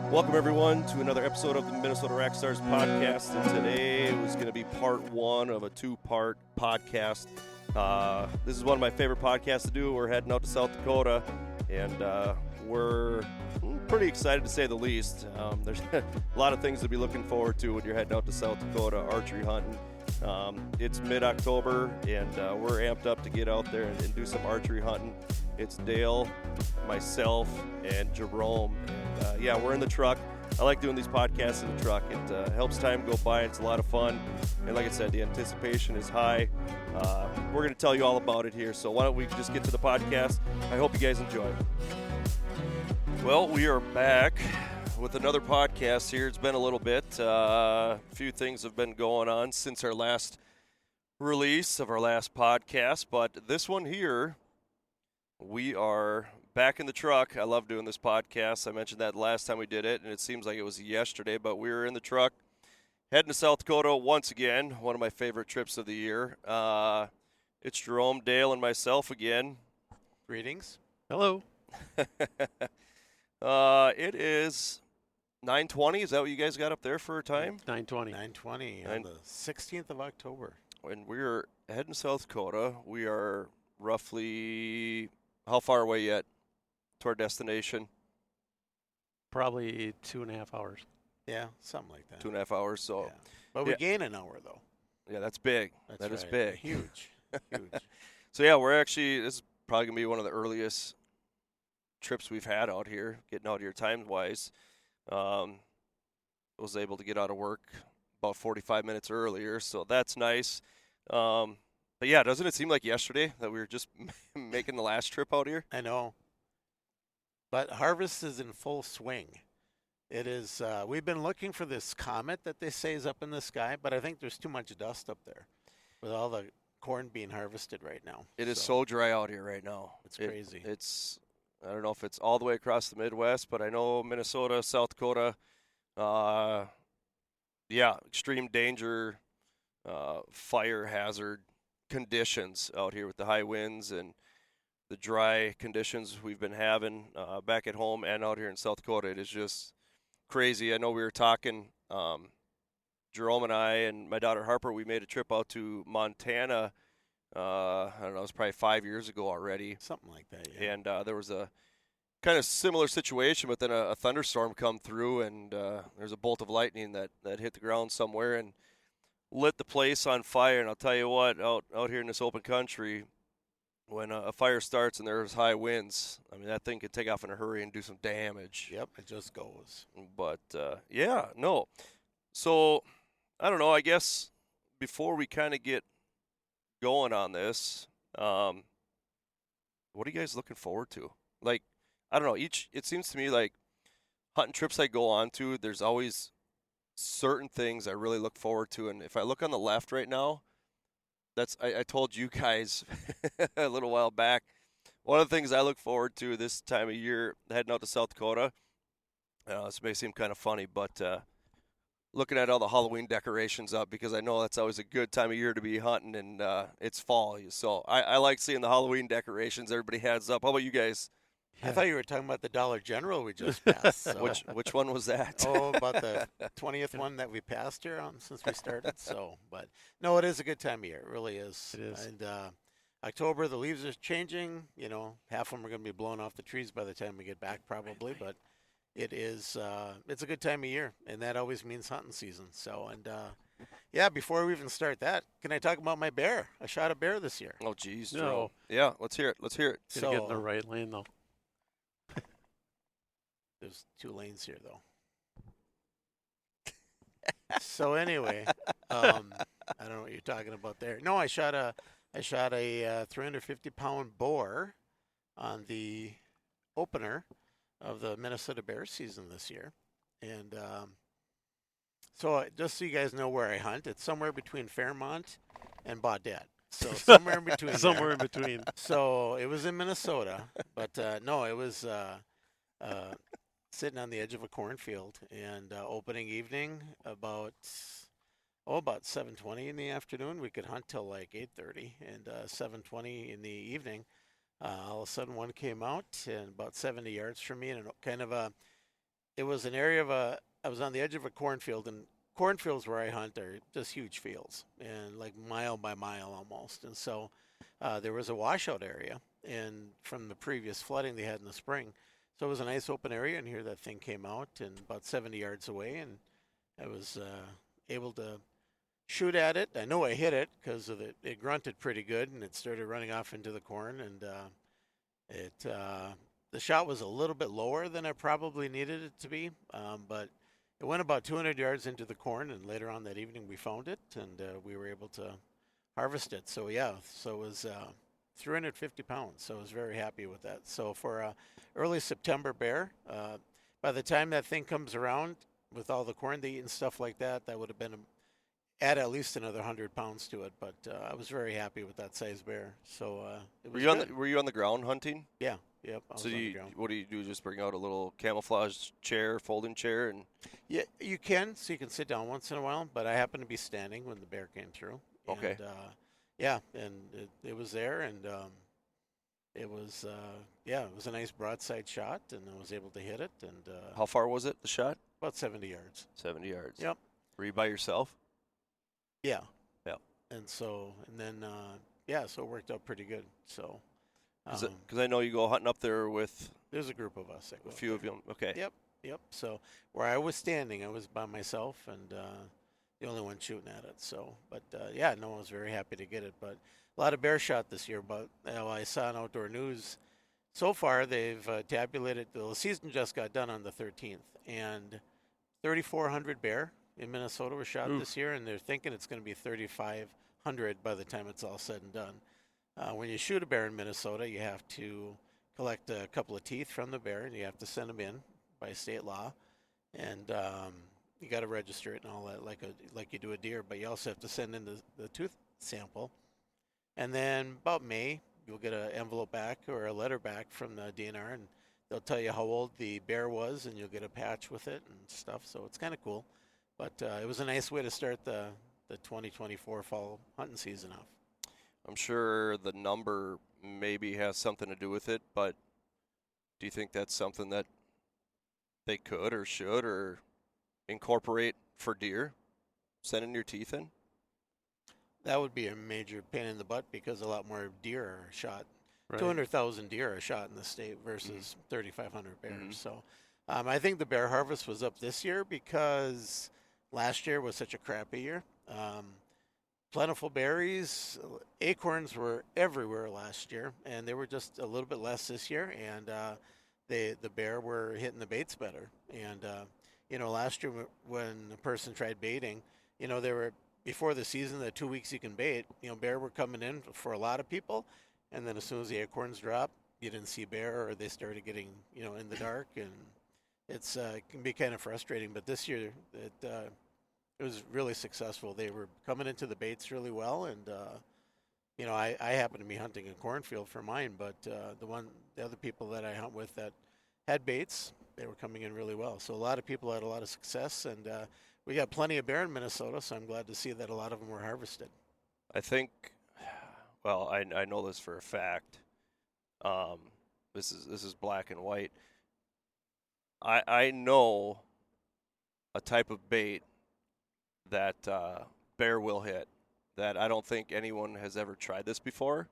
Welcome, everyone, to another episode of the Minnesota Rockstars podcast. And today was going to be part one of a two-part podcast. This is one of my favorite podcasts to do. We're heading out to South Dakota, and we're pretty excited to say the least. There's a lot of things to be looking forward to when you're heading out to South Dakota archery hunting. It's mid-October, and we're amped up to get out there and do some archery hunting. It's Dale, myself, and Jerome. And yeah, we're in the truck. I like doing these podcasts in the truck. It helps time go by. It's a lot of fun. And like I said, the anticipation is high. We're going to tell you all about it here. So why don't we just get to the podcast? I hope you guys enjoy. Well, we are back with another podcast here. It's been a little bit. A few things have been going on since our last release of our last podcast. But this one here, we are back in the truck. I love doing this podcast. I mentioned that last time we did it, and it seems like it was yesterday, but we were in the truck heading to South Dakota once again, one of my favorite trips of the year. It's Jerome, Dale, and myself again. Greetings. Hello. It is 9:20. Is that what you guys got up there for a time? 9:20. 9:20 on the 16th of October. And we're heading to South Dakota. We are roughly how far away yet to our destination? Probably 2.5 hours. Yeah, something like that. 2.5 hours. So, yeah. But we gain an hour, though. Yeah, that's big. That's that right. is big. Huge. Huge. So, yeah, this is probably going to be one of the earliest trips we've had out here, getting out here time-wise. Was able to get out of work about 45 minutes earlier, so that's nice. But, yeah, doesn't it seem like yesterday that we were just making the last trip out here? I know. But harvest is in full swing. It is. We've been looking for this comet that they say is up in the sky, but I think there's too much dust up there with all the corn being harvested right now. It is so dry out here right now. It's crazy. I don't know if it's all the way across the Midwest, but I know Minnesota, South Dakota, extreme danger, fire hazard conditions out here with the high winds and the dry conditions we've been having back at home and out here in South Dakota. It is just crazy. I know we were talking, Jerome and I and my daughter Harper, we made a trip out to Montana. I don't know, it was probably 5 years ago already. Something like that, yeah. And there was a kind of similar situation, but then a thunderstorm come through, and there's a bolt of lightning that hit the ground somewhere and lit the place on fire. And I'll tell you what, out here in this open country, when a fire starts and there's high winds, I mean, that thing could take off in a hurry and do some damage. Yep, it just goes. But, no. So, I don't know, I guess before we kind of get going on this, what are you guys looking forward to? Like, I don't know, it seems to me like hunting trips I go on to, there's always certain things I really look forward to. And if I look on the left right now, I told you guys a little while back, one of the things I look forward to this time of year, heading out to South Dakota, this may seem kind of funny, but looking at all the Halloween decorations up, because I know that's always a good time of year to be hunting, and it's fall. So I like seeing the Halloween decorations everybody has up. How about you guys? I thought you were talking about the Dollar General we just passed. So. Which one was that? About the 20th one that we passed here since we started. But no, it is a good time of year. It really is. It is. And October, the leaves are changing. You know, half of them are going to be blown off the trees by the time we get back, probably. But it is. It's a good time of year, and that always means hunting season. So, and before we even start that, can I talk about my bear? I shot a bear this year. Oh, geez, No. Joe. Yeah, let's hear it. Gotta get in the right lane, though. There's 2 lanes here, though. So anyway, I don't know what you're talking about there. No, I shot a 350-pound boar on the opener of the Minnesota bear season this year, and so just so you guys know where I hunt, it's somewhere between Fairmont and Baudette. So somewhere in between. Somewhere in between. So it was in Minnesota, but no, it was sitting on the edge of a cornfield, and opening evening about 7:20 in the afternoon. We could hunt till like 8:30, and 7:20 in the evening, all of a sudden one came out and about 70 yards from me, and kind of it was an area of I was on the edge of a cornfield, and cornfields where I hunt are just huge fields, and like mile by mile almost. And so there was a washout area, and from the previous flooding they had in the spring. So it was a nice open area, and here that thing came out, and about 70 yards away, and I was able to shoot at it. I know I hit it because of it grunted pretty good, and it started running off into the corn, and the shot was a little bit lower than I probably needed it to be, but it went about 200 yards into the corn, and later on that evening we found it, and we were able to harvest it. So yeah, so it was 350 pounds, so I was very happy with that. So for a early September bear, by the time that thing comes around with all the corn they eat and stuff like that, that would have been add at least another 100 pounds to it. But I was very happy with that size bear. So it was Were you on the ground hunting? Yeah. Yep. I was So on the ground. what do you do? Just bring out a little camouflage chair, folding chair, and Yeah, you can. So you can sit down once in a while. But I happened to be standing when the bear came through. Okay. And, yeah, and it was there, and it was it was a nice broadside shot, and I was able to hit it, and how far was it? The shot? about 70 yards. 70 yards. Yep. Were you by yourself? Yeah. Yeah. And so, and then, so it worked out pretty good. So, Because I know you go hunting up there with there's a group of us that go a up few of you. Okay. Yep. Yep. So where I was standing, I was by myself and the only one shooting at it. So, but I was very happy to get it. But a lot of bear shot this year. But I saw in Outdoor News, so far they've tabulated. The season just got done on the 13th, and 3,400 bear in Minnesota were shot this year, and they're thinking it's going to be 3,500 by the time it's all said and done. When you shoot a bear in Minnesota, you have to collect a couple of teeth from the bear, and you have to send them in by state law, and you got to register it and all that, like you do a deer. But you also have to send in the tooth sample, and then about May, you'll get an envelope back or a letter back from the DNR, and they'll tell you how old the bear was, and you'll get a patch with it and stuff. So it's kind of cool. But it was a nice way to start the 2024 fall hunting season off. I'm sure the number maybe has something to do with it, but do you think that's something that they could or should or incorporate for deer, sending your teeth in? That would be a major pain in the butt because a lot more deer are shot. Right. 200,000 deer are shot in the state versus 3,500 bears. So I think the bear harvest was up this year because last year was such a crappy year. Plentiful berries, acorns were everywhere last year, and they were just a little bit less this year. And the bear were hitting the baits better. And last year when the person tried baiting, they were before the season, the 2 weeks you can bait. Bear were coming in for a lot of people, and then as soon as the acorns dropped, you didn't see bear, or they started getting in the dark, and it can be kind of frustrating. But this year it was really successful. They were coming into the baits really well, and I happen to be hunting a cornfield for mine, but the other people that I hunt with that had baits, they were coming in really well. So a lot of people had a lot of success, and we got plenty of bear in Minnesota, so I'm glad to see that a lot of them were harvested. I think, well, I know this for a fact. This is black and white. I know a type of bait that bear will hit that I don't think anyone has ever tried this before,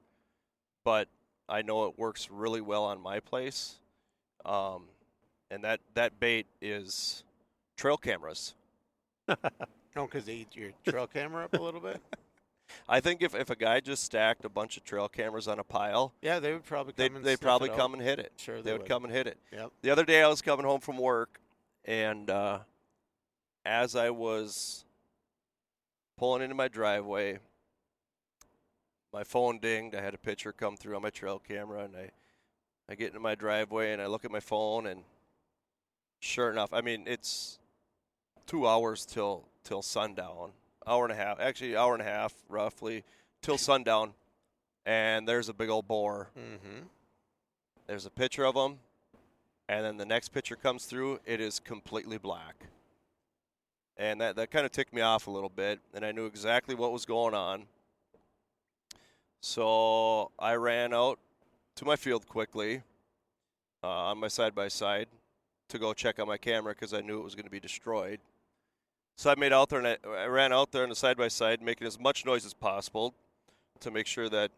but I know it works really well on my place. And that bait is trail cameras. No, because they eat your trail camera up a little bit? I think if a guy just stacked a bunch of trail cameras on a pile, Yeah, they would probably come they'd probably come and hit it. Sure, They would come and hit it. Yep. The other day I was coming home from work, and as I was pulling into my driveway, my phone dinged. I had a picture come through on my trail camera, and I get into my driveway and I look at my phone, and sure enough, I mean, it's 2 hours till sundown. Hour and a half roughly till sundown, and there's a big old boar. Mm-hmm. There's a picture of him, and then the next picture comes through. It is completely black, and that kind of ticked me off a little bit, and I knew exactly what was going on. So I ran out to my field quickly on my side-by-side, to go check on my camera because I knew it was going to be destroyed. So I made out there, and I ran out there on the side-by-side, making as much noise as possible to make sure that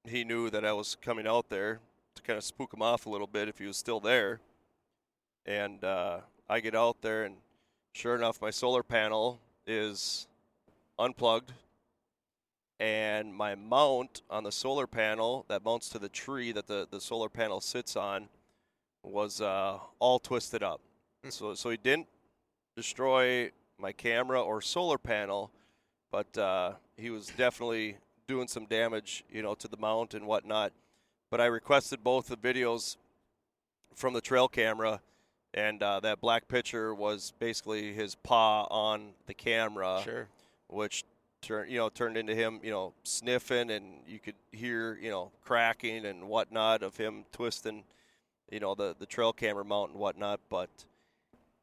he knew that I was coming out there to kind of spook him off a little bit if he was still there. And I get out there, and sure enough, my solar panel is unplugged, and my mount on the solar panel that mounts to the tree that the solar panel sits on was all twisted up. So he didn't destroy my camera or solar panel, but he was definitely doing some damage, to the mount and whatnot. But I requested both the videos from the trail camera, and that black picture was basically his paw on the camera, Sure. which turned into him, sniffing, and you could hear, cracking and whatnot of him twisting, the trail camera mount and whatnot. But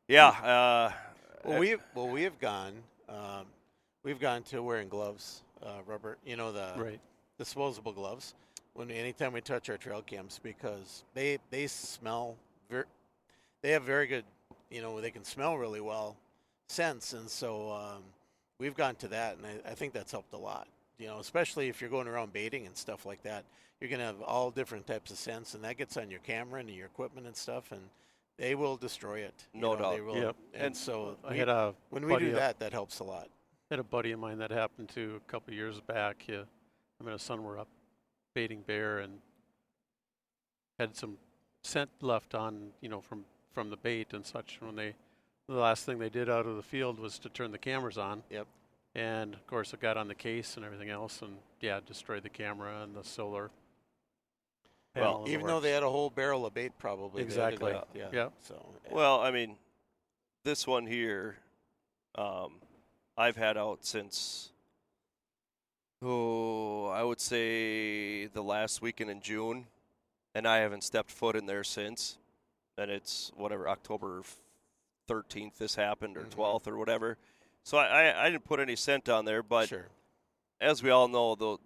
yeah, We've gone to wearing gloves, rubber, Right. disposable gloves, anytime we touch our trail cams, because they smell they have very good, they can smell really well, scents, and so we've gone to that, and I think that's helped a lot. Especially if you're going around baiting and stuff like that, you're gonna have all different types of scents, and that gets on your camera and your equipment and stuff, and they will destroy it. No doubt. They will. Yep. And so I had a when we buddy do that, that helps a lot. had a buddy of mine that happened to a couple of years back. Him and his son were up baiting bear and had some scent left on, from the bait and such. The last thing they did out of the field was to turn the cameras on. Yep. And of course it got on the case and everything else, and destroyed the camera and the solar panel. Well, and the Even though works. they had a whole barrel of bait, probably. they had to Exactly. go- Yeah. Yep. So. Yeah. well, I mean, this one here, I've had out since, I would say the last weekend in June, and I haven't stepped foot in there since. And it's October 13th this happened, or Mhm. 12th, or whatever. So I didn't put any scent on there, but Sure. as we all know, the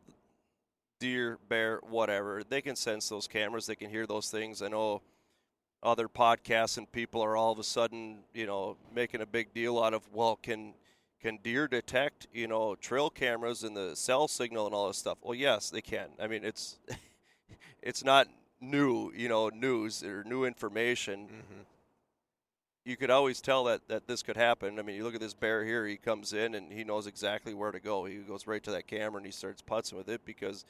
deer, bear, whatever, they can sense those cameras. They can hear those things. I know other podcasts and people are all of a sudden, making a big deal out of, well, can deer detect, trail cameras and the cell signal and all this stuff? Well, yes, they can. I mean, it's it's not new, news or new information. Mm-hmm. You could always tell that this could happen. I mean, you look at this bear here, he comes in and he knows exactly where to go. He goes right to that camera and he starts putzing with it because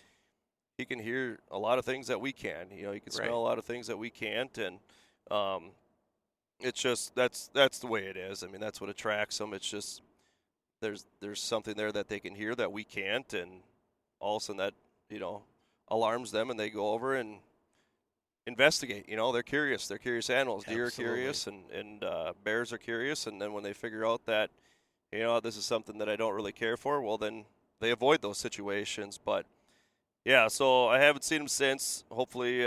he can hear a lot of things that we can. He can smell Right. a lot of things that we can't, and it's just that's the way it is. I mean, that's what attracts them. It's just there's something there that they can hear that we can't, and all of a sudden that alarms them, and they go over and investigate. They're curious. They're curious animals. Deer are Absolutely. curious, and bears are curious. And then when they figure out that, this is something that I don't really care for, well, then they avoid those situations. But yeah, so I haven't seen him since. Hopefully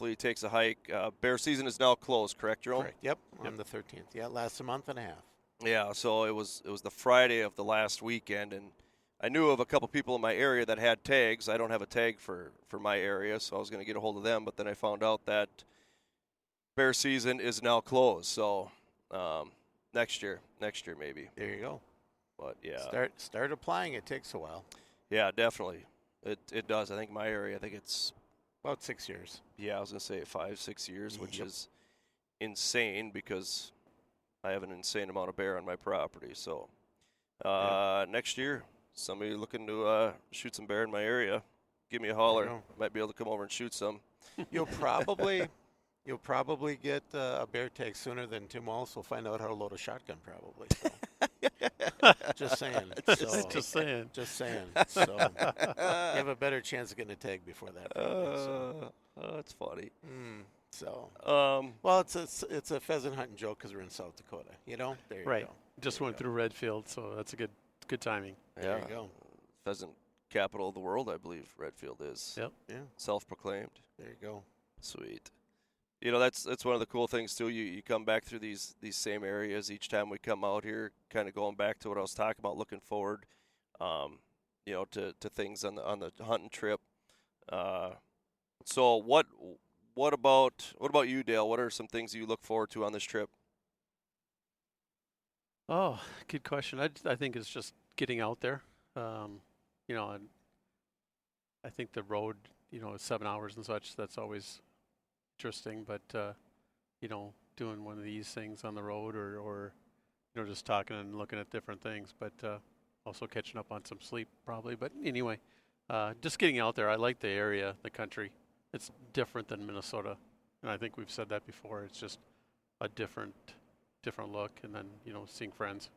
he takes a hike. Bear season is now closed, correct, Jerome? Correct. Yep. On the 13th. Yeah, it lasts a month and a half. Yeah. So it was the Friday of the last weekend, and I knew of a couple people in my area that had tags. I don't have a tag for my area, so I was going to get a hold of them. But then I found out that bear season is now closed. So next year maybe. There you go. But yeah, Start applying. It takes a while. yeah, definitely. It does. I think my area, I think it's, About 6 years. yeah, I was going to say 5-6 years, which Yep. is insane because I have an insane amount of bear on my property. So next year, somebody looking to shoot some bear in my area, give me a holler. go. Might be able to come over and shoot some. You'll probably get a bear tag sooner than Tim Wallace will find out how to load a shotgun. Probably. So. Just saying. So, Just saying. Just saying. So you have a better chance of getting a tag before that. Probably, so. That's funny. So. Um, Well, it's a pheasant hunting joke because we're in South Dakota. There you Right. go. Just There you went go. through Redfield, so that's a good timing. There yeah, you go. pheasant capital of the world, I believe Redfield is. Yep. Yeah. Self-proclaimed. There you go. Sweet. That's one of the cool things too. You come back through these same areas each time we come out here. Kind of going back to what I was talking about, looking forward, to things on the hunting trip. So what what about you, Dale? What are some things you look forward to on this trip? Oh, good question. I think it's just getting out there. And I think the road, is 7 hours and such. That's always interesting. But doing one of these things on the road, or just talking and looking at different things. But also catching up on some sleep probably. But anyway, just getting out there. I like the area, the country. It's different than Minnesota, and I think we've said that before. It's just a different look, and then seeing friends.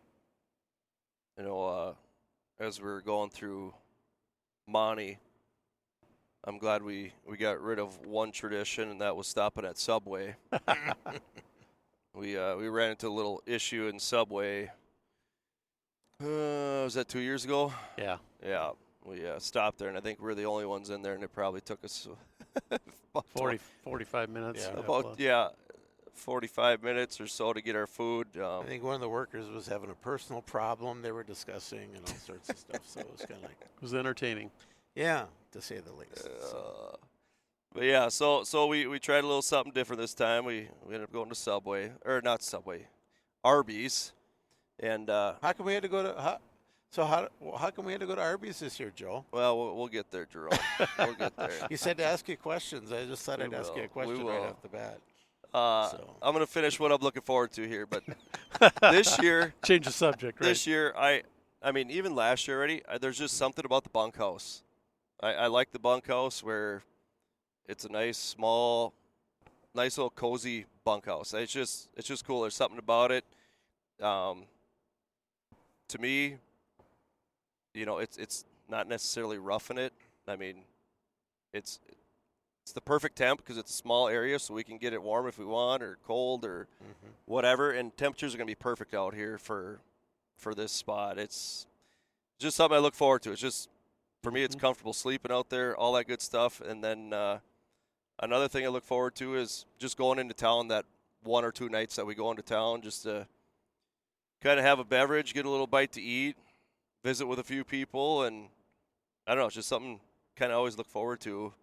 As we're going through Monty, I'm glad we got rid of one tradition, and that was stopping at Subway. We ran into a little issue in Subway. Was that 2 years ago? Yeah. Yeah. We stopped there, and I think we're the only ones in there, and it probably took us 45 minutes. Yeah. 45 minutes or so to get our food. I think one of the workers was having a personal problem they were discussing and all sorts of stuff. So it was kind of like, it was entertaining. Yeah, to say the least. But yeah, so we tried a little something different this time. We ended up going to Subway, or not Subway, Arby's, and how come we had to go to? How come we had to go to Arby's this year, Joe? Well, we'll get there, Jerome. We'll get there. You said to ask you questions. I just thought I'd ask you a question right off the bat. I'm going to finish what I'm looking forward to here, but this year, change the subject. Right? This year, I mean, even last year already, there's just something about the bunkhouse. I like the bunkhouse where it's a nice little cozy bunkhouse. It's just cool. There's something about it. To me, it's not necessarily roughing it. I mean, it's the perfect temp because it's a small area, so we can get it warm if we want, or cold, or whatever. And temperatures are going to be perfect out here for this spot. It's just something I look forward to. It's just, for me, it's comfortable sleeping out there, all that good stuff. And then another thing I look forward to is just going into town that 1 or 2 nights that we go into town, just to kind of have a beverage, get a little bite to eat, visit with a few people, and I don't know, it's just something kind of always look forward to.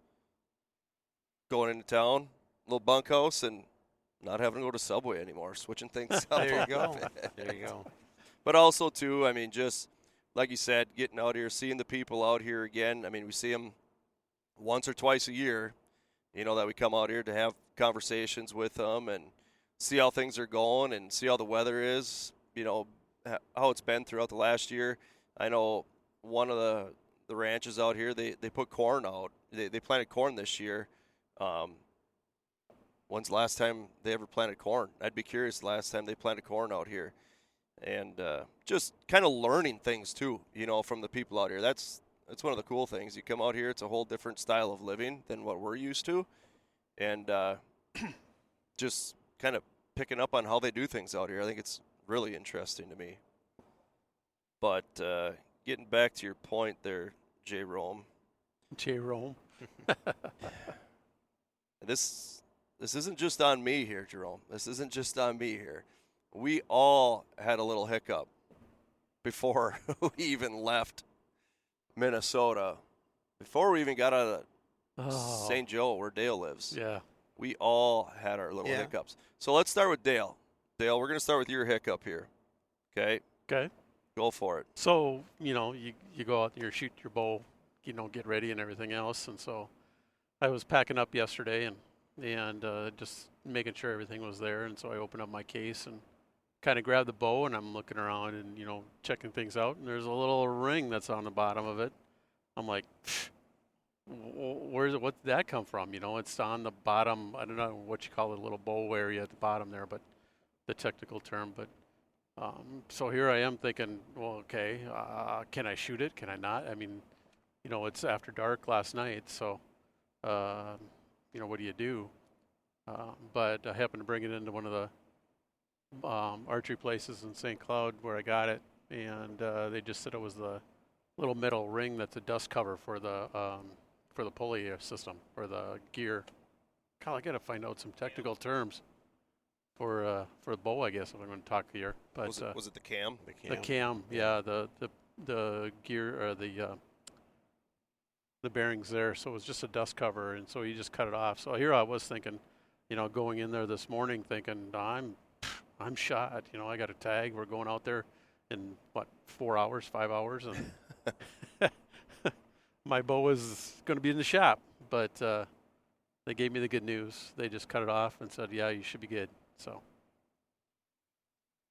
Going into town, little bunkhouse, and not having to go to Subway anymore, switching things up. There you go. There you go. But also, too, I mean, just like you said, getting out here, seeing the people out here again. I mean, we see them once or twice a year, that we come out here to have conversations with them and see how things are going and see how the weather is, how it's been throughout the last year. I know one of the ranches out here, they put corn out. They planted corn this year. When's the last time they ever planted corn? I'd be curious the last time they planted corn out here. And just kind of learning things, too, from the people out here. That's one of the cool things. You come out here, it's a whole different style of living than what we're used to. And just kind of picking up on how they do things out here. I think it's really interesting to me. But getting back to your point there, Jerome. This isn't just on me here, Jerome. This isn't just on me here. We all had a little hiccup before we even left Minnesota, before we even got out of St. Joe, where Dale lives. Yeah. We all had our little hiccups. So let's start with Dale. Dale, we're going to start with your hiccup here. Okay? Okay. Go for it. So, you go out there, shoot your bow, get ready and everything else. And so I was packing up yesterday and just making sure everything was there. And so I opened up my case and kind of grabbed the bow, and I'm looking around and, checking things out. And there's a little ring that's on the bottom of it. I'm like, where's it? What did that come from? It's on the bottom. I don't know what you call it, a little bow area at the bottom there, but the technical term. But so here I am thinking, well, okay, can I shoot it? Can I not? I mean, it's after dark last night, so what do you do? But I happened to bring it into one of the archery places in St. Cloud where I got it, and they just said it was the little metal ring that's a dust cover for the pulley system or the gear. God, I got to find out some technical terms for the bow, I guess, if I'm going to talk here. But was it the cam? The cam, yeah. The gear or the the bearings there, so it was just a dust cover, and so he just cut it off. So here I was thinking, going in there this morning thinking, I'm shot. I got a tag. We're going out there in, 4 hours, 5 hours, and my bow is going to be in the shop. But they gave me the good news. They just cut it off and said, yeah, you should be good. So.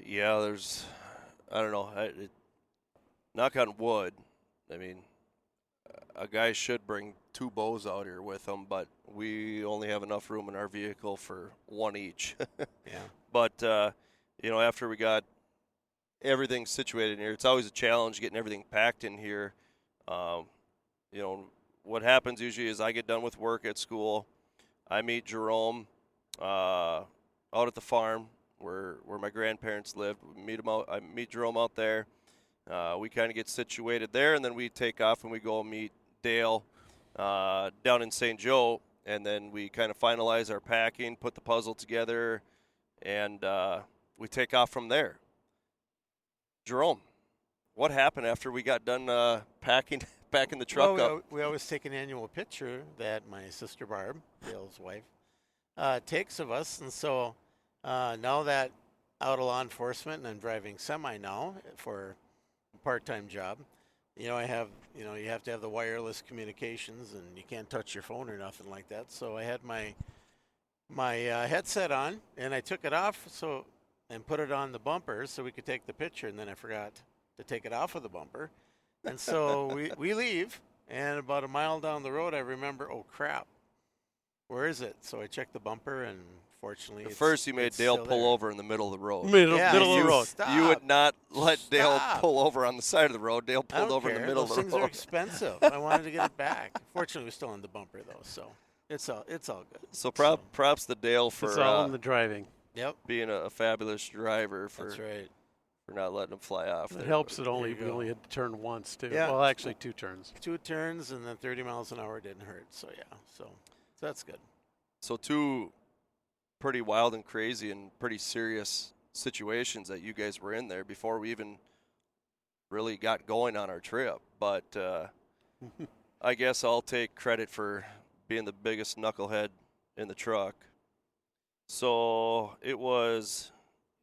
Yeah, I don't know. Knock on wood. I mean, a guy should bring 2 bows out here with him, but we only have enough room in our vehicle for 1 each. Yeah. But, after we got everything situated in here, it's always a challenge getting everything packed in here. What happens usually is I get done with work at school. I meet Jerome out at the farm where my grandparents lived. I meet Jerome out there. We kind of get situated there, and then we take off and we go meet Dale down in St. Joe, and then we kind of finalize our packing, put the puzzle together, and we take off from there. Jerome, what happened after we got done packing the truck up? We always take an annual picture that my sister Barb, Dale's wife, takes of us, and so now that out of law enforcement and I'm driving semi now for a part-time job, I have, you have to have the wireless communications and you can't touch your phone or nothing like that. So I had my headset on and I took it off and put it on the bumper so we could take the picture, and then I forgot to take it off of the bumper. And so we leave, and about a mile down the road I remember, oh crap, where is it? So I checked the bumper, and fortunately At first you made Dale pull over in the middle of the road. Middle of the road. Stop. You would not let Dale pull over on the side of the road. Dale I don't pulled over in the care. middle Those of the things road. are expensive. I wanted to get it back. Fortunately, we're still on the bumper though, so it's all good. So props to Dale for It's all in the driving. Yep, being a fabulous driver that's right. for not letting him fly off. It there. helps that you we go. only had to turn once, too. Yeah. Well, actually 2 turns. 2 turns and then 30 miles an hour didn't hurt. So yeah, so that's good. So 2 pretty wild and crazy and pretty serious situations that you guys were in there before we even really got going on our trip. But I guess I'll take credit for being the biggest knucklehead in the truck. So it was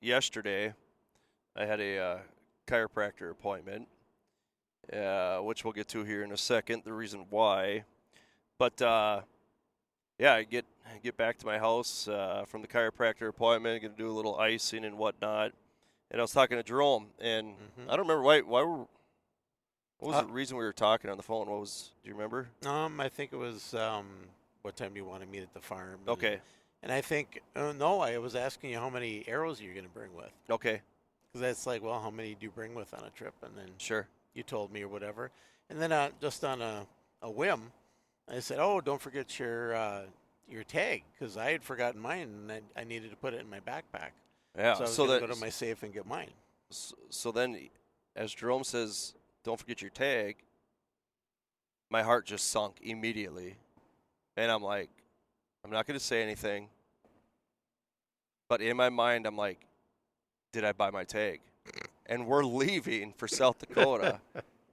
yesterday. I had a chiropractor appointment, which we'll get to here in a second, the reason why. But, I get back to my house from the chiropractor appointment, going to do a little icing and whatnot. And I was talking to Jerome, and I don't remember what was the reason we were talking on the phone? Do you remember? I think it was what time do you want to meet at the farm? Okay. And I think, no, I was asking you how many arrows you're going to bring with. Okay. Because that's like, well, how many do you bring with on a trip? And then Sure. you told me or whatever. And then just on a whim, I said, oh, don't forget your tag, because I had forgotten mine and I needed to put it in my backpack. Yeah. So I was going to go to my safe and get mine. So then, as Jerome says, don't forget your tag, my heart just sunk immediately. And I'm like, I'm not going to say anything. But in my mind, I'm like, did I buy my tag? And we're leaving for South Dakota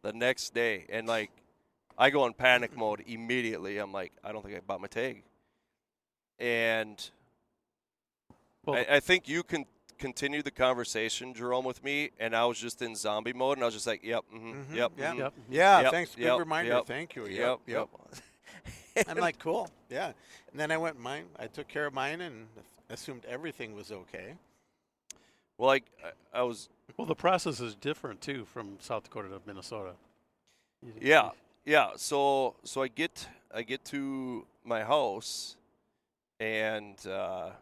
the next day. And, I go in panic mode immediately. I'm like, I don't think I bought my tag. And I think you can continue the conversation, Jerome, with me, and I was just in zombie mode, and I was just like, yep. Yeah, thanks. Good yep, reminder. yep, Thank you. Yep. I'm like, cool. Yeah. And then I went mine. I took care of mine and assumed everything was okay. Well, I was. Well, the process is different, too, from South Dakota to Minnesota. Yeah. So I get to my house, and I'm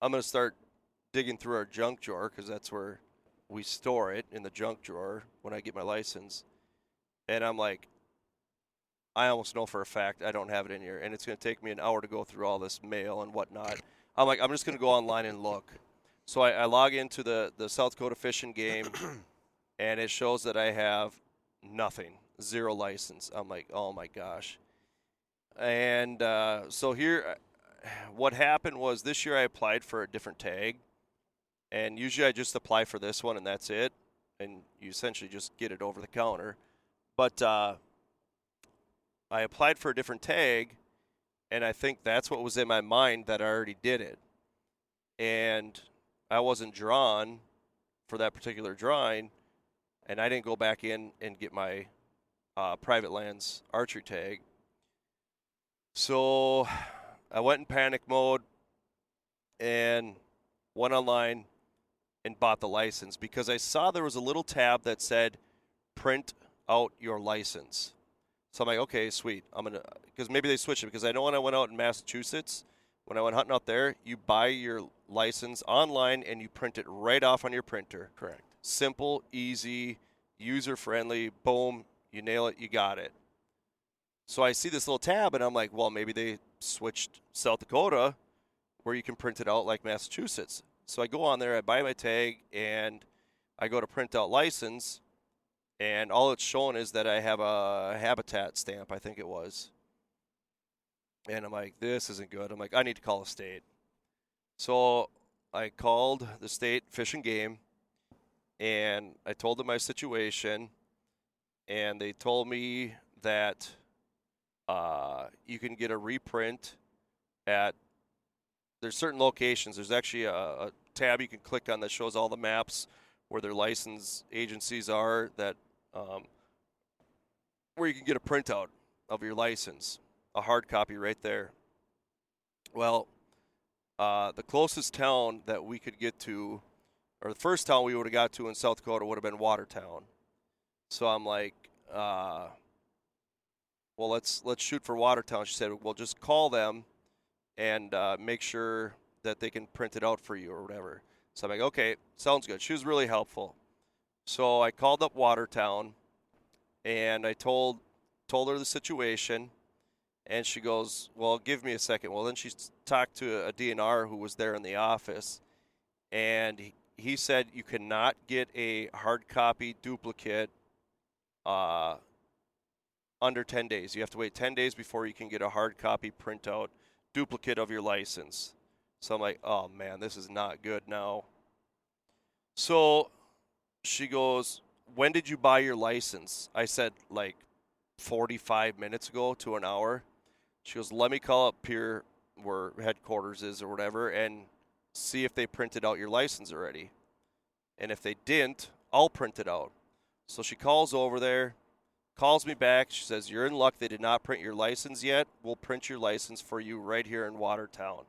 gonna start digging through our junk drawer, because that's where we store it, in the junk drawer when I get my license. And I'm like, I almost know for a fact I don't have it in here, and it's going to take me an hour to go through all this mail and whatnot. I'm like, I'm just going to go online and look. So I log into the South Dakota Fishing Game, and it shows that I have nothing, 0 license. I'm like, oh my gosh. And so here, what happened was this year I applied for a different tag, and usually I just apply for this one and that's it, and you essentially just get it over the counter. But I applied for a different tag, and I think that's what was in my mind that I already did it. And I wasn't drawn for that particular drawing, and I didn't go back in and get my private lands archery tag. So I went in panic mode and went online and bought the license because I saw there was a little tab that said print out your license. So I'm like, okay, sweet. I'm going to, because maybe they switched it, because I know when I went out in Massachusetts, when I went hunting out there, you buy your license online and you print it right off on your printer. Correct. Simple, easy, user-friendly, boom, you nail it, you got it. So I see this little tab, and I'm like, well, maybe they switched South Dakota where you can print it out like Massachusetts. So I go on there, I buy my tag, and I go to print out license, and all it's showing is that I have a habitat stamp, I think it was. And I'm like, this isn't good. I'm like, I need to call the state. So I called the state Fish and Game, and I told them my situation, and they told me that you can get a reprint at, there's certain locations. There's actually a tab you can click on that shows all the maps where their license agencies are, that where you can get a printout of your license, a hard copy right there. Well, the closest town that we could get to, or the first town we would have got to in South Dakota, would have been Watertown. So I'm like, well, let's shoot for Watertown. She said, well, just call them and make sure that they can print it out for you or whatever. So I'm like, okay, sounds good. She was really helpful. So I called up Watertown, and I told her the situation, and she goes, well, give me a second. Well, then she talked to a DNR who was there in the office, and he said you cannot get a hard copy duplicate under 10 days. You have to wait 10 days before you can get a hard copy printout duplicate of your license. So I'm like, oh, man, this is not good now. So she goes, when did you buy your license? I said, like, 45 minutes ago to an hour. She goes, let me call up here where headquarters is or whatever and see if they printed out your license already. And if they didn't, I'll print it out. So she calls over there, calls me back. She says, you're in luck. They did not print your license yet. We'll print your license for you right here in Watertown.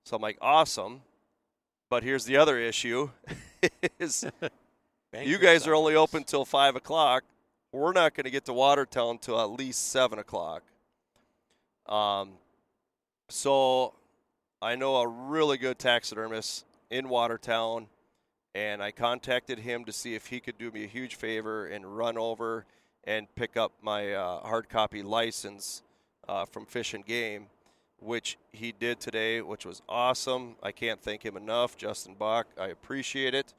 So I'm like, awesome. But here's the other issue is you guys are only open till 5 o'clock. We're not going to get to Watertown till at least 7 o'clock. So I know a really good taxidermist in Watertown, and I contacted him to see if he could do me a huge favor and run over and pick up my hard copy license from Fish and Game, which he did today, which was awesome. I can't thank him enough, Justin Bach. I appreciate it.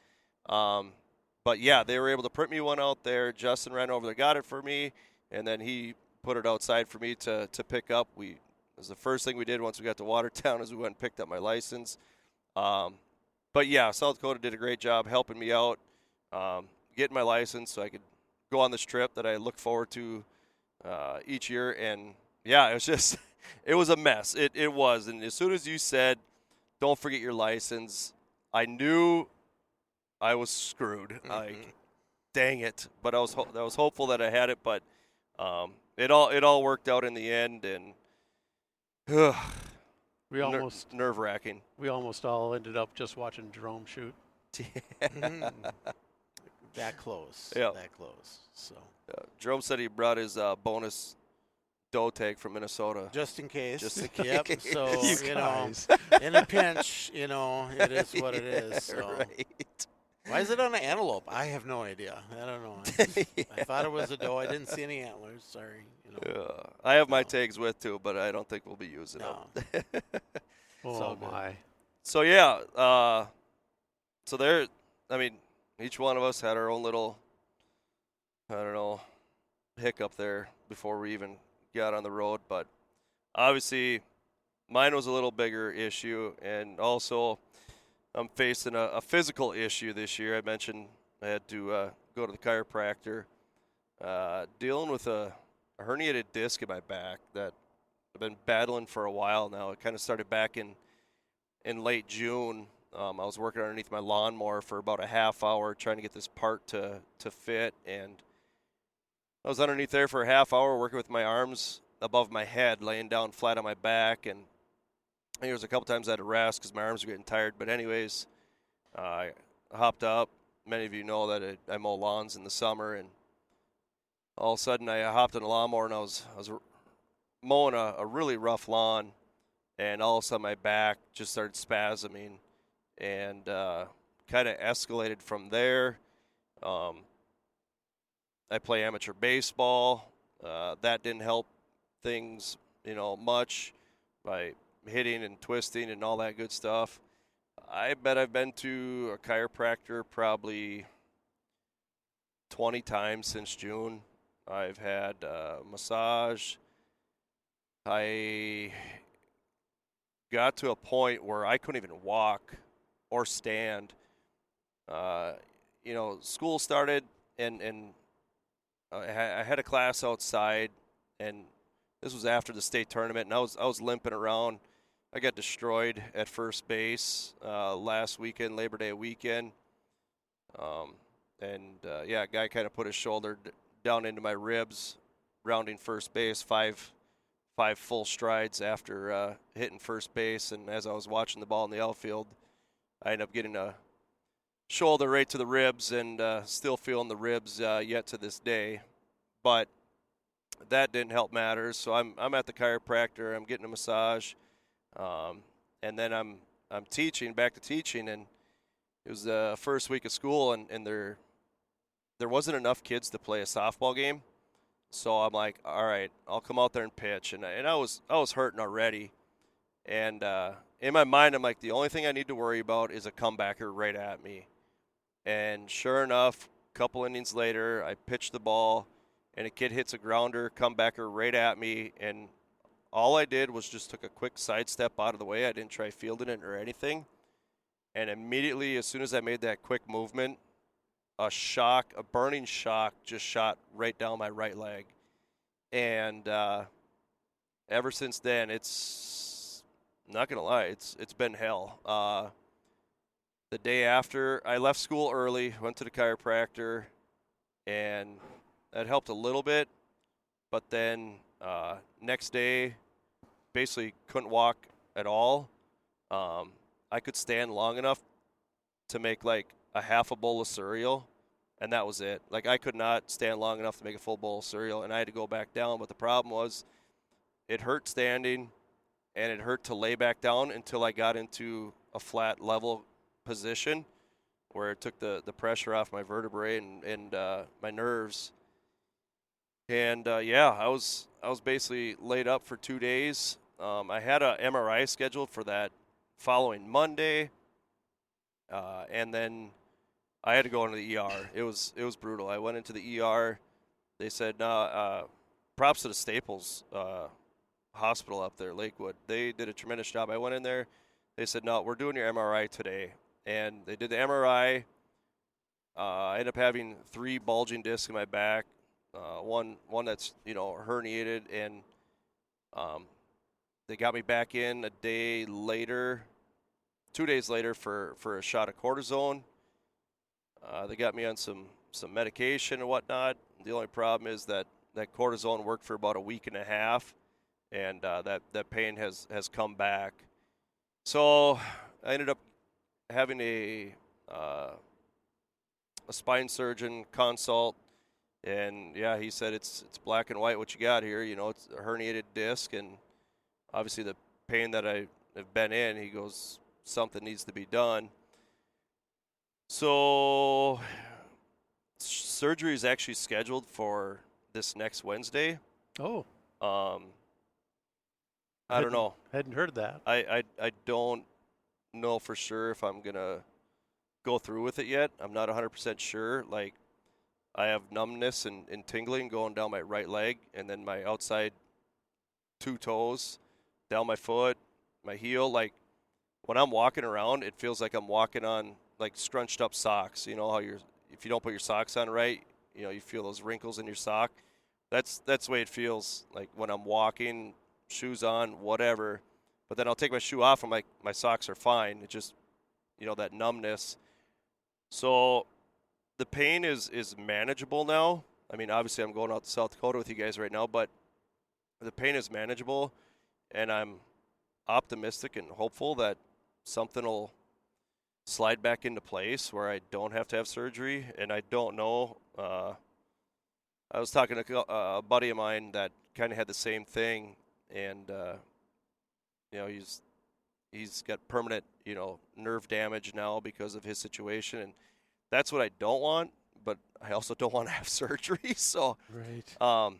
But, yeah, they were able to print me one out there. Justin ran over there, got it for me, and then he put it outside for me to pick up. It was the first thing we did once we got to Watertown is we went and picked up my license. But, yeah, South Dakota did a great job helping me out, getting my license so I could go on this trip that I look forward to each year. And, yeah, it was just – it was a mess. It was. And as soon as you said, don't forget your license, I knew I was screwed. Mm-hmm. Like, dang it. But I was hopeful that I had it. But it all worked out in the end. And nerve-wracking. We almost all ended up just watching Jerome shoot. That close. Yeah. That close. So Jerome said he brought his bonus doe tag from Minnesota. just in case. Just in Yep. case. So, You guys. in a pinch, it is what it is. So. Right. Why is it on an antelope? I have no idea. I don't know. I thought it was a doe. I didn't see any antlers. Sorry. I have my No. tags with, too, but I don't think we'll be using them. Oh, all good. my. So, yeah. So there, I mean, each one of us had our own little, I don't know, hiccup there before we even got on the road. But obviously, mine was a little bigger issue. And also, I'm facing a physical issue this year. I mentioned I had to go to the chiropractor. Dealing with a herniated disc in my back that I've been battling for a while now. It kind of started back in late June. I was working underneath my lawnmower for about a half hour trying to get this part to fit, and I was underneath there for a half hour working with my arms above my head, laying down flat on my back, and there was a couple times I had to rest because my arms were getting tired. But anyways, I hopped up. Many of you know that I mow lawns in the summer, and all of a sudden I hopped in a lawnmower, and I was mowing a really rough lawn, and all of a sudden my back just started spasming, and kind of escalated from there. I play amateur baseball. That didn't help things, much by hitting and twisting and all that good stuff. I bet I've been to a chiropractor probably 20 times since June. I've had massage. I got to a point where I couldn't even walk or stand. School started, and I had a class outside, and this was after the state tournament, and I was limping around. I got destroyed at first base last weekend, Labor Day weekend. A guy kind of put his shoulder down into my ribs, rounding first base, five full strides after hitting first base. And as I was watching the ball in the outfield, I ended up getting a shoulder right to the ribs, and still feeling the ribs yet to this day. But that didn't help matters. So I'm at the chiropractor. I'm getting a massage. And then I'm back to teaching, and it was the first week of school, and there wasn't enough kids to play a softball game. So I'm like, all right, I'll come out there and pitch. And I was hurting already. And in my mind, I'm like, the only thing I need to worry about is a comebacker right at me. And sure enough, a couple innings later, I pitched the ball, and a kid hits a grounder, comebacker right at me, and all I did was just took a quick sidestep out of the way. I didn't try fielding it or anything. And immediately, as soon as I made that quick movement, a burning shock just shot right down my right leg. And ever since then, it's, not going to lie, it's been hell. The day after, I left school early, went to the chiropractor, and that helped a little bit. But then next day, basically couldn't walk at all. I could stand long enough to make like a half a bowl of cereal, and that was it. Like, I could not stand long enough to make a full bowl of cereal, and I had to go back down. But the problem was it hurt standing, and it hurt to lay back down until I got into a flat level position where it took the pressure off my vertebrae and my nerves. And I was basically laid up for 2 days. I had a MRI scheduled for that following Monday, and then I had to go into the ER. It was brutal. I went into the ER. They said, "No, props to the Staples hospital up there, Lakewood. They did a tremendous job." I went in there. They said, "No, we're doing your MRI today," and they did the MRI. I ended up having 3 bulging discs in my back. One that's herniated, and they got me back in 2 days later for a shot of cortisone. They got me on some medication and whatnot. The only problem is that cortisone worked for about a week and a half, and that pain has come back. So I ended up having a spine surgeon consult. And, yeah, he said it's black and white what you got here. It's a herniated disc, and obviously the pain that I have been in, he goes, something needs to be done. So surgery is actually scheduled for this next Wednesday. Oh. I don't know. Hadn't heard that. I don't know for sure if I'm going to go through with it yet. I'm not 100% sure. Like, I have numbness and tingling going down my right leg, and then my outside 2 toes, down my foot, my heel. Like, when I'm walking around, it feels like I'm walking on, like, scrunched up socks. You know how if you don't put your socks on right, you feel those wrinkles in your sock. That's the way it feels like when I'm walking, shoes on, whatever. But then I'll take my shoe off. I'm like, my socks are fine. It just, that numbness. So the pain is manageable now. I mean, obviously I'm going out to South Dakota with you guys right now, but the pain is manageable, and I'm optimistic and hopeful that something will slide back into place where I don't have to have surgery. And I don't know. I was talking to a buddy of mine that kind of had the same thing, and he's got permanent nerve damage now because of his situation, and that's what I don't want. But I also don't want to have surgery. So Right.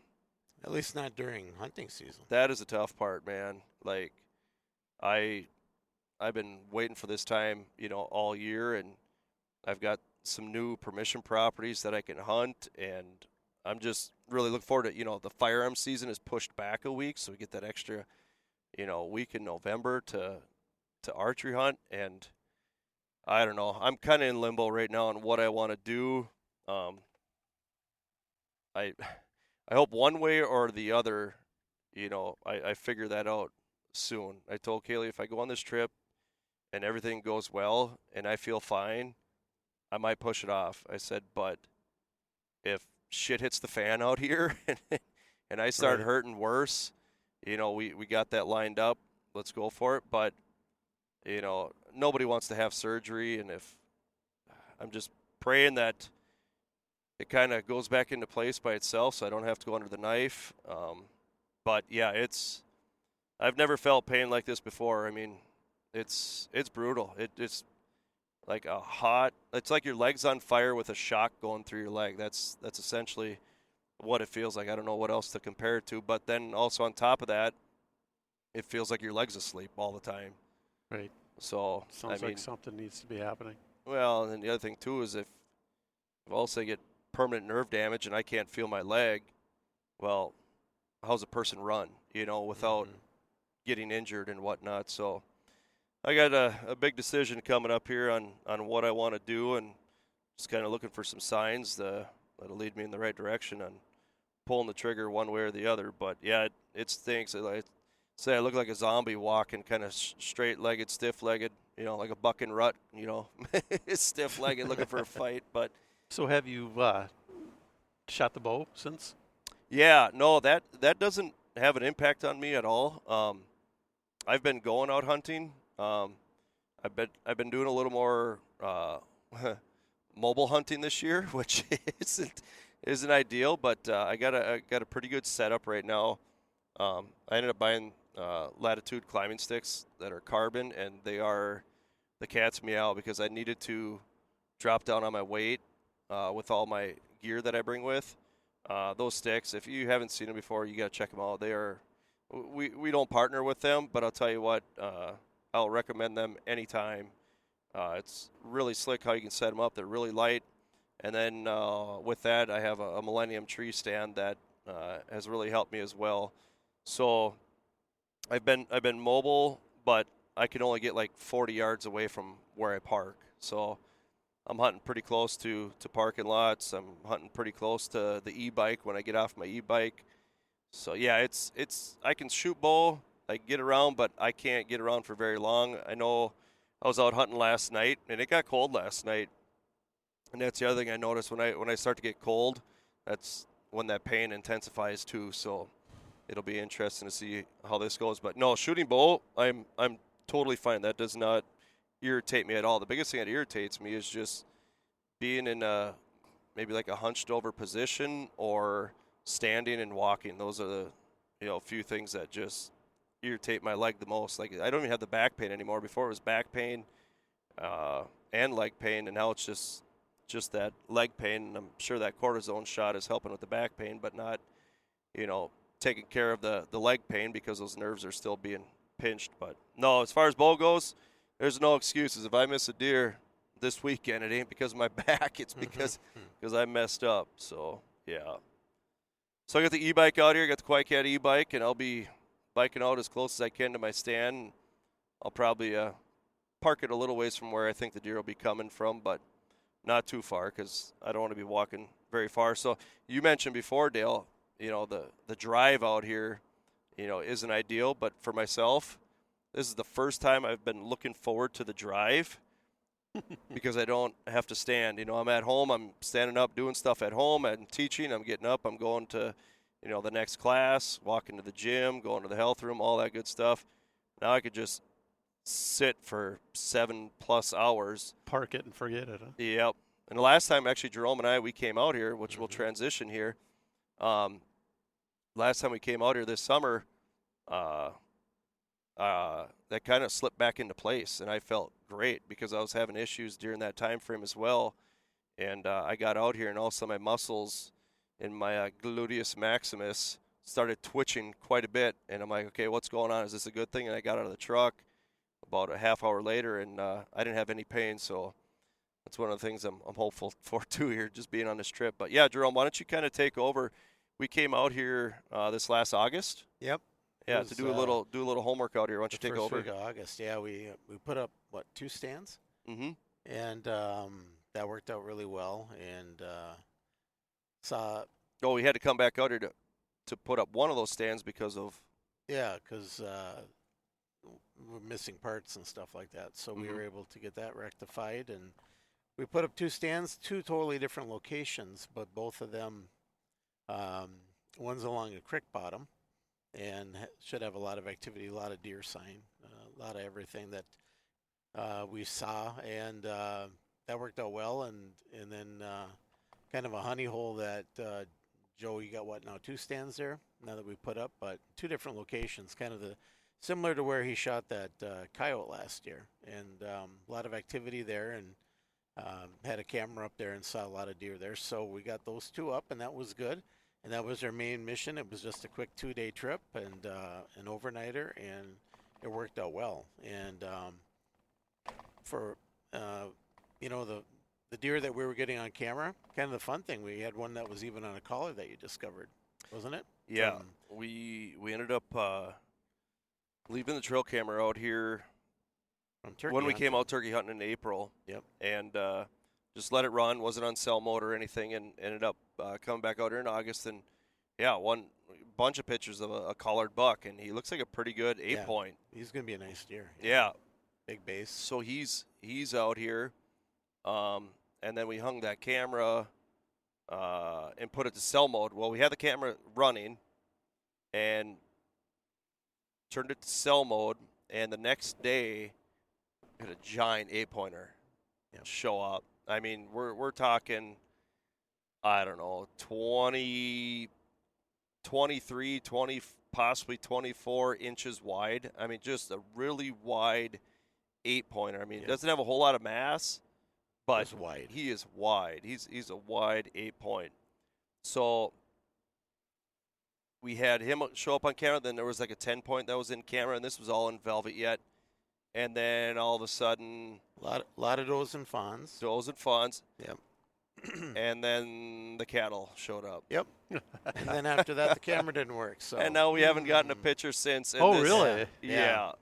At least not during hunting season. that is a tough part, man. Like I've been waiting for this time, all year, and I've got some new permission properties that I can hunt, and I'm just really looking forward to, the firearm season is pushed back a week, so we get that extra, week in November to archery hunt, and I don't know. I'm kind of in limbo right now on what I want to do. I hope one way or the other, I figure that out soon. I told Kaylee if I go on this trip and everything goes well and I feel fine, I might push it off. I said, but if shit hits the fan out here and I start Right. hurting worse, we got that lined up. Let's go for it. But, nobody wants to have surgery. And if I'm just praying that it kind of goes back into place by itself so I don't have to go under the knife. But yeah, I've never felt pain like this before. I mean, it's brutal. It's like it's like your leg's on fire with a shock going through your leg. That's essentially what it feels like. I don't know what else to compare it to. But then also on top of that, it feels like your leg's asleep all the time. Right. So Sounds like something needs to be happening. well, and then the other thing too is if also I get permanent nerve damage and I can't feel my leg, well, how's a person run, without getting injured and whatnot? So I got a big decision coming up here on what I want to do, and just kind of looking for some signs that'll lead me in the right direction on pulling the trigger one way or the other. But yeah, it stinks. I say I look like a zombie walking, kind of straight-legged, stiff-legged, like a buck and rut, stiff-legged looking for a fight. But So have you shot the bow since? yeah, no, that doesn't have an impact on me at all. I've been going out hunting. I've been doing a little more mobile hunting this year, which isn't ideal, but I got a pretty good setup right now. I ended up buying Latitude climbing sticks that are carbon, and they are the cat's meow because I needed to drop down on my weight with all my gear that I bring with. Those sticks, if you haven't seen them before, you got to check them out. They are we don't partner with them, but I'll tell you what, I'll recommend them anytime. It's really slick how you can set them up. They're really light. And then with that, I have a Millennium tree stand that has really helped me as well. So I've been mobile, but I can only get like 40 yards away from where I park. So I'm hunting pretty close to parking lots. I'm hunting pretty close to the e-bike when I get off my e-bike. So yeah, it's I can shoot bow, I can get around, but I can't get around for very long. I know I was out hunting last night, and it got cold last night. And that's the other thing I noticed when I start to get cold, that's when that pain intensifies too. So it'll be interesting to see how this goes. But no, shooting bow, I'm totally fine. That does not irritate me at all. The biggest thing that irritates me is just being in maybe like a hunched over position or standing and walking. Those are the few things that just irritate my leg the most. Like I don't even have the back pain anymore. Before it was back pain and leg pain, and now it's just that leg pain. And I'm sure that cortisone shot is helping with the back pain, but not taking care of the leg pain because those nerves are still being pinched. But no, as far as bow goes, there's no excuses. If I miss a deer this weekend, it ain't because of my back. It's because I messed up. So yeah. So I got the e-bike out here. I got the Quiet Cat e-bike, and I'll be biking out as close as I can to my stand. I'll probably park it a little ways from where I think the deer will be coming from, but not too far because I don't want to be walking very far. So you mentioned before, Dale, the drive out here, isn't ideal. But for myself, this is the first time I've been looking forward to the drive because I don't have to stand. I'm at home. I'm standing up doing stuff at home. I'm teaching. I'm getting up. I'm going to, the next class, walking to the gym, going to the health room, all that good stuff. Now I could just sit for 7+ hours. Park it and forget it, huh? Yep. And the last time, actually, Jerome and we came out here, which we'll transition here. Last time we came out here this summer, that kind of slipped back into place, and I felt great because I was having issues during that time frame as well. And I got out here, and all of a sudden my muscles in my gluteus maximus started twitching quite a bit. And I'm like, okay, what's going on? Is this a good thing? And I got out of the truck about a half hour later, and I didn't have any pain. So that's one of the things I'm hopeful for too here, just being on this trip. But yeah, Jerome, why don't you kind of take over? We came out here this last August. Yep. Yeah, to do a little homework out here. Why don't you take over? First week of August. Yeah, we put up 2 stands, and that worked out really well. And we had to come back out here to put up one of those stands because of because we're missing parts and stuff like that. So we were able to get that rectified, and we put up 2 stands, 2 totally different locations, but both of them, one's along a creek bottom. And should have a lot of activity, a lot of deer sign, a lot of everything that we saw, and that worked out well. And then kind of a honey hole that Joe, you got 2 stands there now that we put up, but 2 different locations, kind of similar to where he shot that coyote last year, and a lot of activity there, and had a camera up there and saw a lot of deer there. So we got those 2 up, and that was good. And that was our main mission. It was just a quick 2-day trip and an overnighter, and it worked out well. And for the deer that we were getting on camera, kind of the fun thing, we had one that was even on a collar that you discovered, wasn't it? Yeah, we ended up leaving the trail camera out here when we came out turkey hunting in April. Yep. And just let it run. Wasn't on cell mode or anything, and ended up coming back out here in August. And one bunch of pictures of a collared buck, and he looks like a pretty good 8-point. He's gonna be a nice deer. Yeah. Big base. So he's out here, and then we hung that camera and put it to cell mode. Well, we had the camera running, and turned it to cell mode, and the next day, we had a giant 8-pointer show up. I mean, we're talking, I don't know, 20, 23, 20, possibly 24 inches wide. I mean, just a really wide 8-pointer. I mean, it doesn't have a whole lot of mass, but wide. He is wide. He's a wide 8-point. So we had him show up on camera. Then there was like a 10-point that was in camera, and this was all in velvet yet. And then all of a sudden, a lot of does and fawns. Does and fawns. Yep. And then the cattle showed up. Yep. And then after that, the camera didn't work. So. And now we haven't gotten a picture since. Oh, really? Yeah.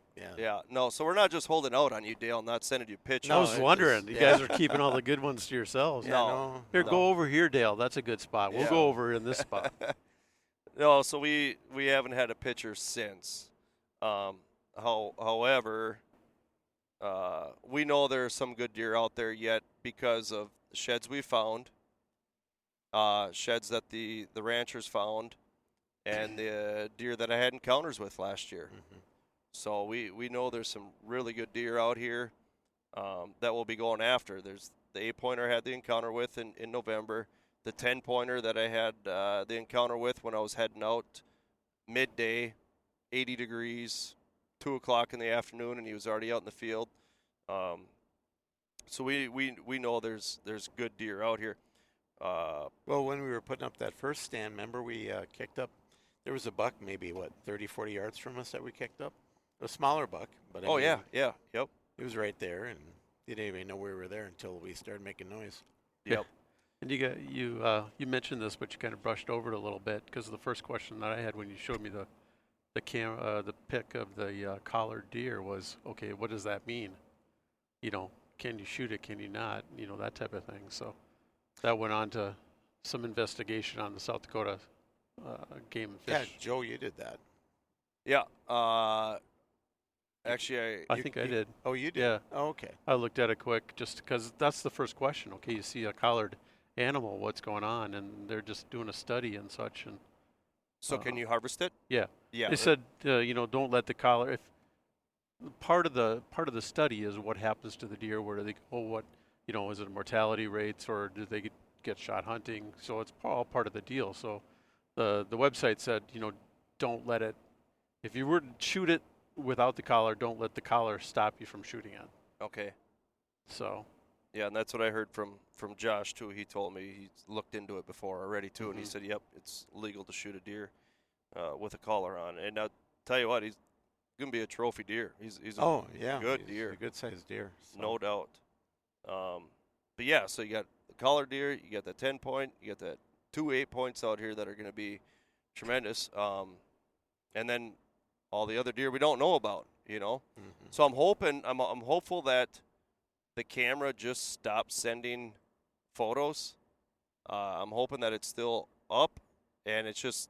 No, so we're not just holding out on you, Dale, not sending you pictures. I was wondering. You guys are keeping all the good ones to yourselves. No. Here, go over here, Dale. That's a good spot. We'll go over in this spot. No, so we haven't had a picture since. However, we know there are some good deer out there yet because of the sheds we found, sheds that the ranchers found, and the deer that I had encounters with last year. So we know there's some really good deer out here that we'll be going after. There's the 8-pointer I had the encounter with in November, the 10-pointer that I had the encounter with when I was heading out midday, 80 degrees, 2 o'clock in the afternoon, and he was already out in the field. So we know there's good deer out here. Well, when we were putting up that first stand, remember we kicked up, there was a buck maybe, 30, 40 yards from us that we kicked up? A smaller buck. But yep. He was right there, and he didn't even know we were there until we started making noise. Yep. And you mentioned this, but you kind of brushed over it a little bit, because the first question that I had when you showed me the pic of the collared deer was, okay, what does that mean? Can you shoot it? Can you not? That type of thing. So that went on to some investigation on the South Dakota game and Yeah, fish. Joe, you did that. Yeah. Actually, I think I did. Oh, you did? Yeah. Oh, okay. I looked at it quick just because that's the first question. Okay, you see a collared animal, what's going on? And they're just doing a study and such. And so can you harvest it? yeah, Yeah. they said don't let the collar. If part of the study is what happens to the deer, where do they go? What is it mortality rates or do they get shot hunting? So it's all part of the deal. So the website said don't let it. If you were to shoot it without the collar, don't let the collar stop you from shooting it. Okay. So. Yeah, and that's what I heard from Josh too. He told me he's looked into it before already too, and he said, "Yep, it's legal to shoot a deer with a collar on." And I'll tell you what, he's gonna be a trophy deer. He's a good deer, a good sized deer, so. no doubt. But yeah, so you got the collar deer, you got the 10-point, you got the 2 8-points out here that are gonna be tremendous, and then all the other deer we don't know about, So I'm hopeful that the camera just stops sending photos. I'm hoping that it's still up, and it's just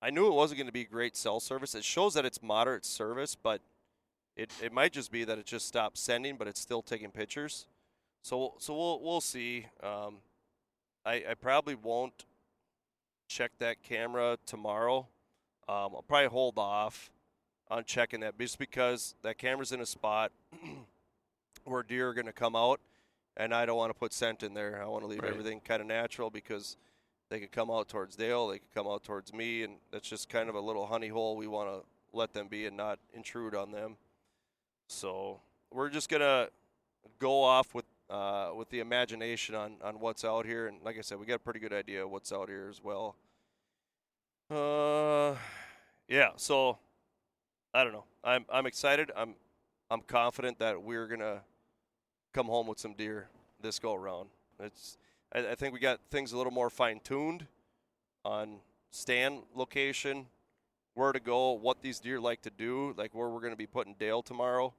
I knew it wasn't going to be great cell service. It shows that it's moderate service, but it might just be that it just stopped sending, but it's still taking pictures. So we'll see. I probably won't check that camera tomorrow. I'll probably hold off on checking that just because that camera's in a spot where deer are going to come out, and I don't want to put scent in there. I want to leave everything kind of natural because they could come out towards Dale, they could come out towards me, and that's just kind of a little honey hole we want to let them be and not intrude on them. So we're just going to go off with the imagination on what's out here, and like I said, we got a pretty good idea of what's out here as well. Yeah, so I don't know. I'm excited. I'm confident that we're gonna come home with some deer this go around. I think we got things a little more fine tuned on stand location, where to go, what these deer like to do, like where we're gonna be putting Dale tomorrow.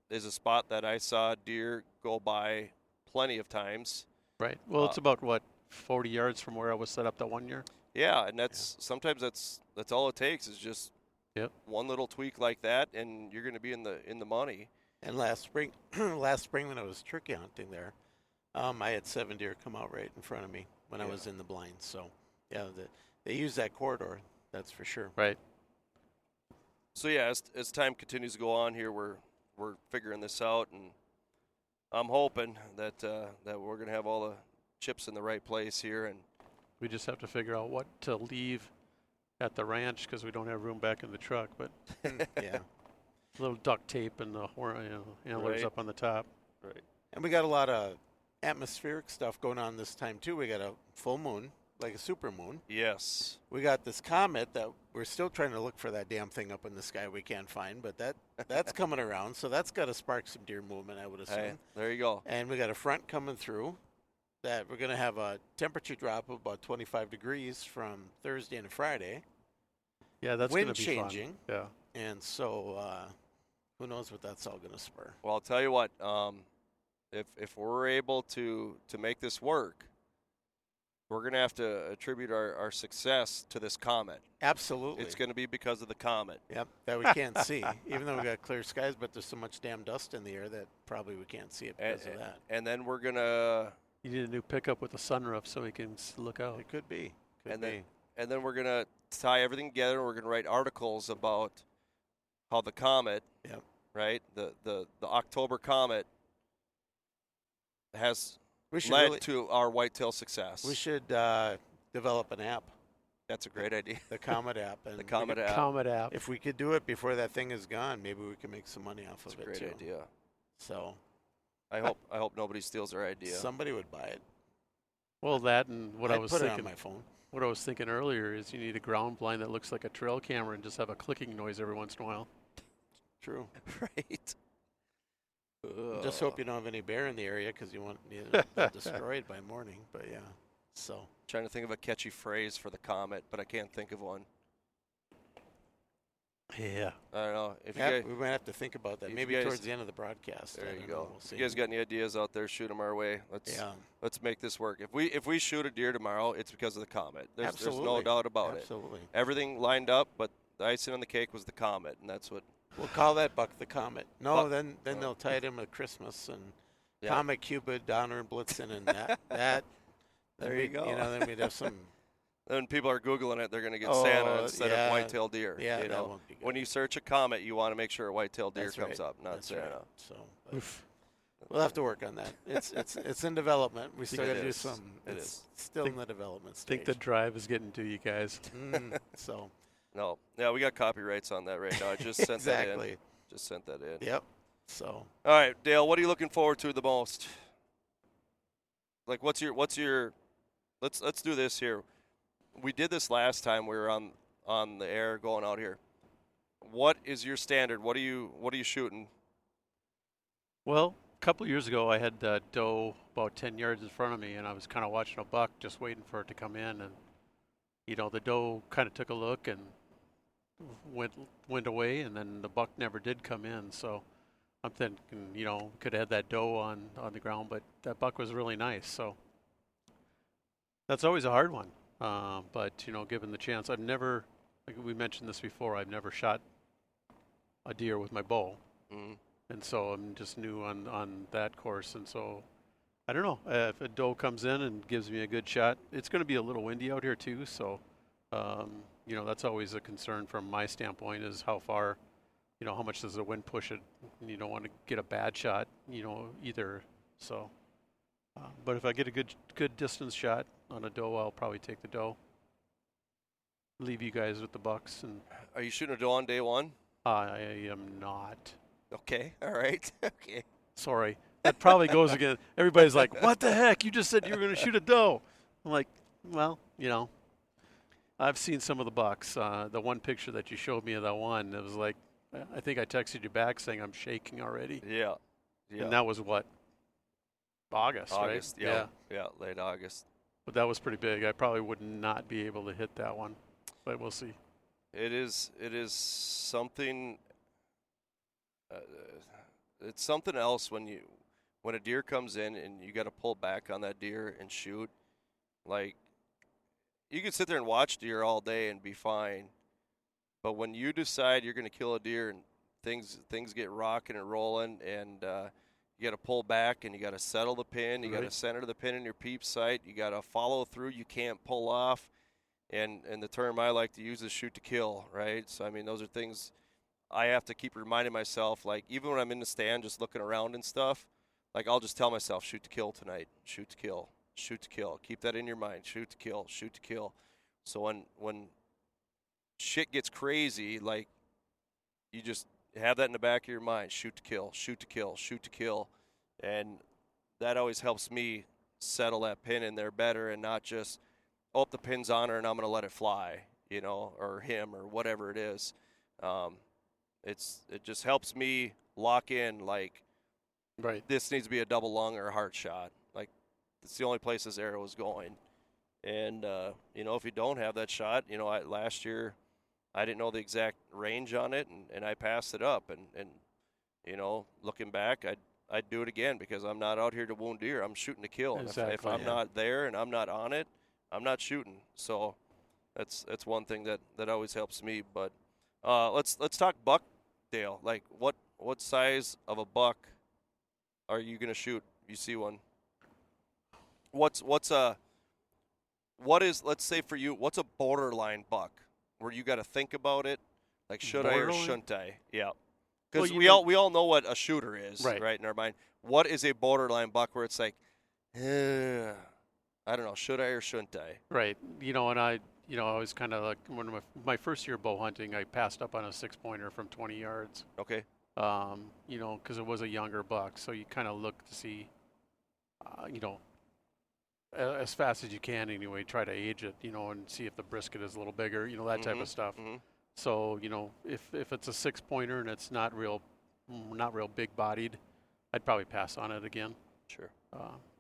Is a spot that I saw deer go by plenty of times. Right. Well, it's about 40 yards from where I was set up that one year. Yeah, and sometimes that's all it takes is just one little tweak like that, and you're going to be in the money. And last spring when I was turkey hunting there, I had 7 deer come out right in front of me when I was in the blind. So yeah, they use that corridor, that's for sure. Right. So yeah, as time continues to go on here, we're figuring this out, and I'm hoping that we're going to have all the chips in the right place here, and we just have to figure out what to leave at the ranch because we don't have room back in the truck. But yeah, a little duct tape and the antlers up on the top. Right. And we got a lot of atmospheric stuff going on this time too. We got a full moon, like a super moon. Yes. We got this comet that we're still trying to look for that damn thing up in the sky we can't find, but that's coming around, so that's got to spark some deer movement, I would assume. Hey, there you go. And we got a front coming through that we're going to have a temperature drop of about 25 degrees from Thursday and Friday. Yeah, that's going to be changing. Fun. Yeah. And so who knows what that's all going to spur. Well, I'll tell you what, if we're able to make this work, we're going to have to attribute our success to this comet. Absolutely. It's going to be because of the comet. Yep, that we can't see, even though we got clear skies, but there's so much damn dust in the air that probably we can't see it because of that. And then we're going to... You need a new pickup with a sunroof so we can look out. It could be. And then we're going to tie everything together. We're going to write articles about how the comet, right, the October comet has led to our whitetail success. We should develop an app. That's a great idea. The Comet app. And the Comet app. Comet app. If we could do it before that thing is gone, maybe we can make some money off of it too. That's a great idea. So I hope nobody steals our idea. Somebody would buy it. Well, that and what I was put thinking. it on my phone. What I was thinking earlier is you need a ground blind that looks like a trail camera and just have a clicking noise every once in a while. True. Right. Just hope you don't have any bear in the area because you want to destroy it by morning. But yeah, so trying to think of a catchy phrase for the comet, but I can't think of one. Yeah. I don't know. If you Yeah, guys, we might have to think about that. if Maybe you guys- towards the end of the broadcast. there I you don't go. know. We'll If see. you guys got any ideas out there, shoot them our way. Yeah. Let's make this work. If we shoot a deer tomorrow, it's because of the comet. There's no Absolutely. doubt about it. Absolutely. Everything lined up, but the icing on the cake was the comet, and that's what. We'll call that Buck the Comet. No, Buck- then oh. they'll tie it in with Christmas and Yeah. Comet, Cupid, Donner, and Blitzen, and that. There then you go. Then we'd have some. Then people are Googling it, they're going to get Oh, Santa instead yeah. of white-tailed deer. Yeah, you that know? won't be good. When you search a comet, you want to make sure a white-tailed deer That's comes right. up, not That's Santa. right. So but we'll have to work on that. It's in development. We still It got to do is. some. It It's is. still in the development stage. Think the drive is getting to you guys. So No. Yeah, we got copyrights on that right now. I just sent that in. exactly. Just sent that in. Yep. So All right, Dale, what are you looking forward to the most? Like what's your let's do this here. We did this last time we were on the air going out here. What is your standard? What are you shooting? Well, a couple years ago, I had the doe about 10 yards in front of me, and I was kind of watching a buck, just waiting for it to come in. And, the doe kind of took a look and went away, and then the buck never did come in. So I'm thinking, could have had that doe on the ground, but that buck was really nice. So that's always a hard one. But, given the chance, I've never, like we mentioned this before, I've never shot a deer with my bow. Mm-hmm. And so I'm just new on that course. And so I don't know if a doe comes in and gives me a good shot. It's going to be a little windy out here too. So, that's always a concern from my standpoint is how far, how much does the wind push it? You don't want to get a bad shot, either. So, but if I get a good distance shot on a doe, I'll probably take the doe. Leave you guys with the bucks. And Are you shooting a doe on day one? I am not. Okay. All right. Okay. Sorry. That probably goes against everybody's like, what the heck? You just said you were going to shoot a doe. I'm like, well, I've seen some of the bucks. The one picture that you showed me of that one, it was like, I think I texted you back saying I'm shaking already. Yeah. Yeah. And that was what? August, right? Yeah. Yeah. Late August. But that was pretty big. I probably would not be able to hit that one, but we'll see. It is something. It's something else when a deer comes in and you got to pull back on that deer and shoot. Like, you can sit there and watch deer all day and be fine, but when you decide you're going to kill a deer and things get rocking and rolling, and you got to pull back and you got to settle the pin, you got to center the pin in your peep sight, you got to follow through, you can't pull off, and the term I like to use is shoot to kill, right? So I mean, those are things I have to keep reminding myself, like even when I'm in the stand just looking around and stuff, like I'll just tell myself, shoot to kill tonight, shoot to kill, shoot to kill. Keep that in your mind, shoot to kill, shoot to kill. So when shit gets crazy, like you just have that in the back of your mind, shoot to kill, shoot to kill, shoot to kill. And that always helps me settle that pin in there better and not just, oh, the pin's on her and I'm going to let it fly, or him or whatever it is. It just helps me lock in, like, this needs to be a double lung or a heart shot. Like, it's the only place this arrow is going. And, if you don't have that shot, last year I didn't know the exact range on it, and I passed it up. And looking back, I'd do it again because I'm not out here to wound deer. I'm shooting to kill. Exactly, And if I'm not there and I'm not on it, I'm not shooting. So that's one thing that always helps me. But let's talk buck, Dale. Like, what size of a buck are you gonna shoot? You see one. What is, let's say for you, what's a borderline buck where you got to think about it, like should I or shouldn't I? Yeah, because we all know what a shooter is, right in our mind. What is a borderline buck where it's like, I don't know, should I or shouldn't I? Right. And I was kind of like when my first year bow hunting, I passed up on a 6-pointer from 20 yards. Okay. Because it was a younger buck, so you kind of look to see, as fast as you can anyway, try to age it, and see if the brisket is a little bigger, that type of stuff. Mm-hmm. So, if it's a 6-pointer and it's not real big bodied, I'd probably pass on it again. Sure.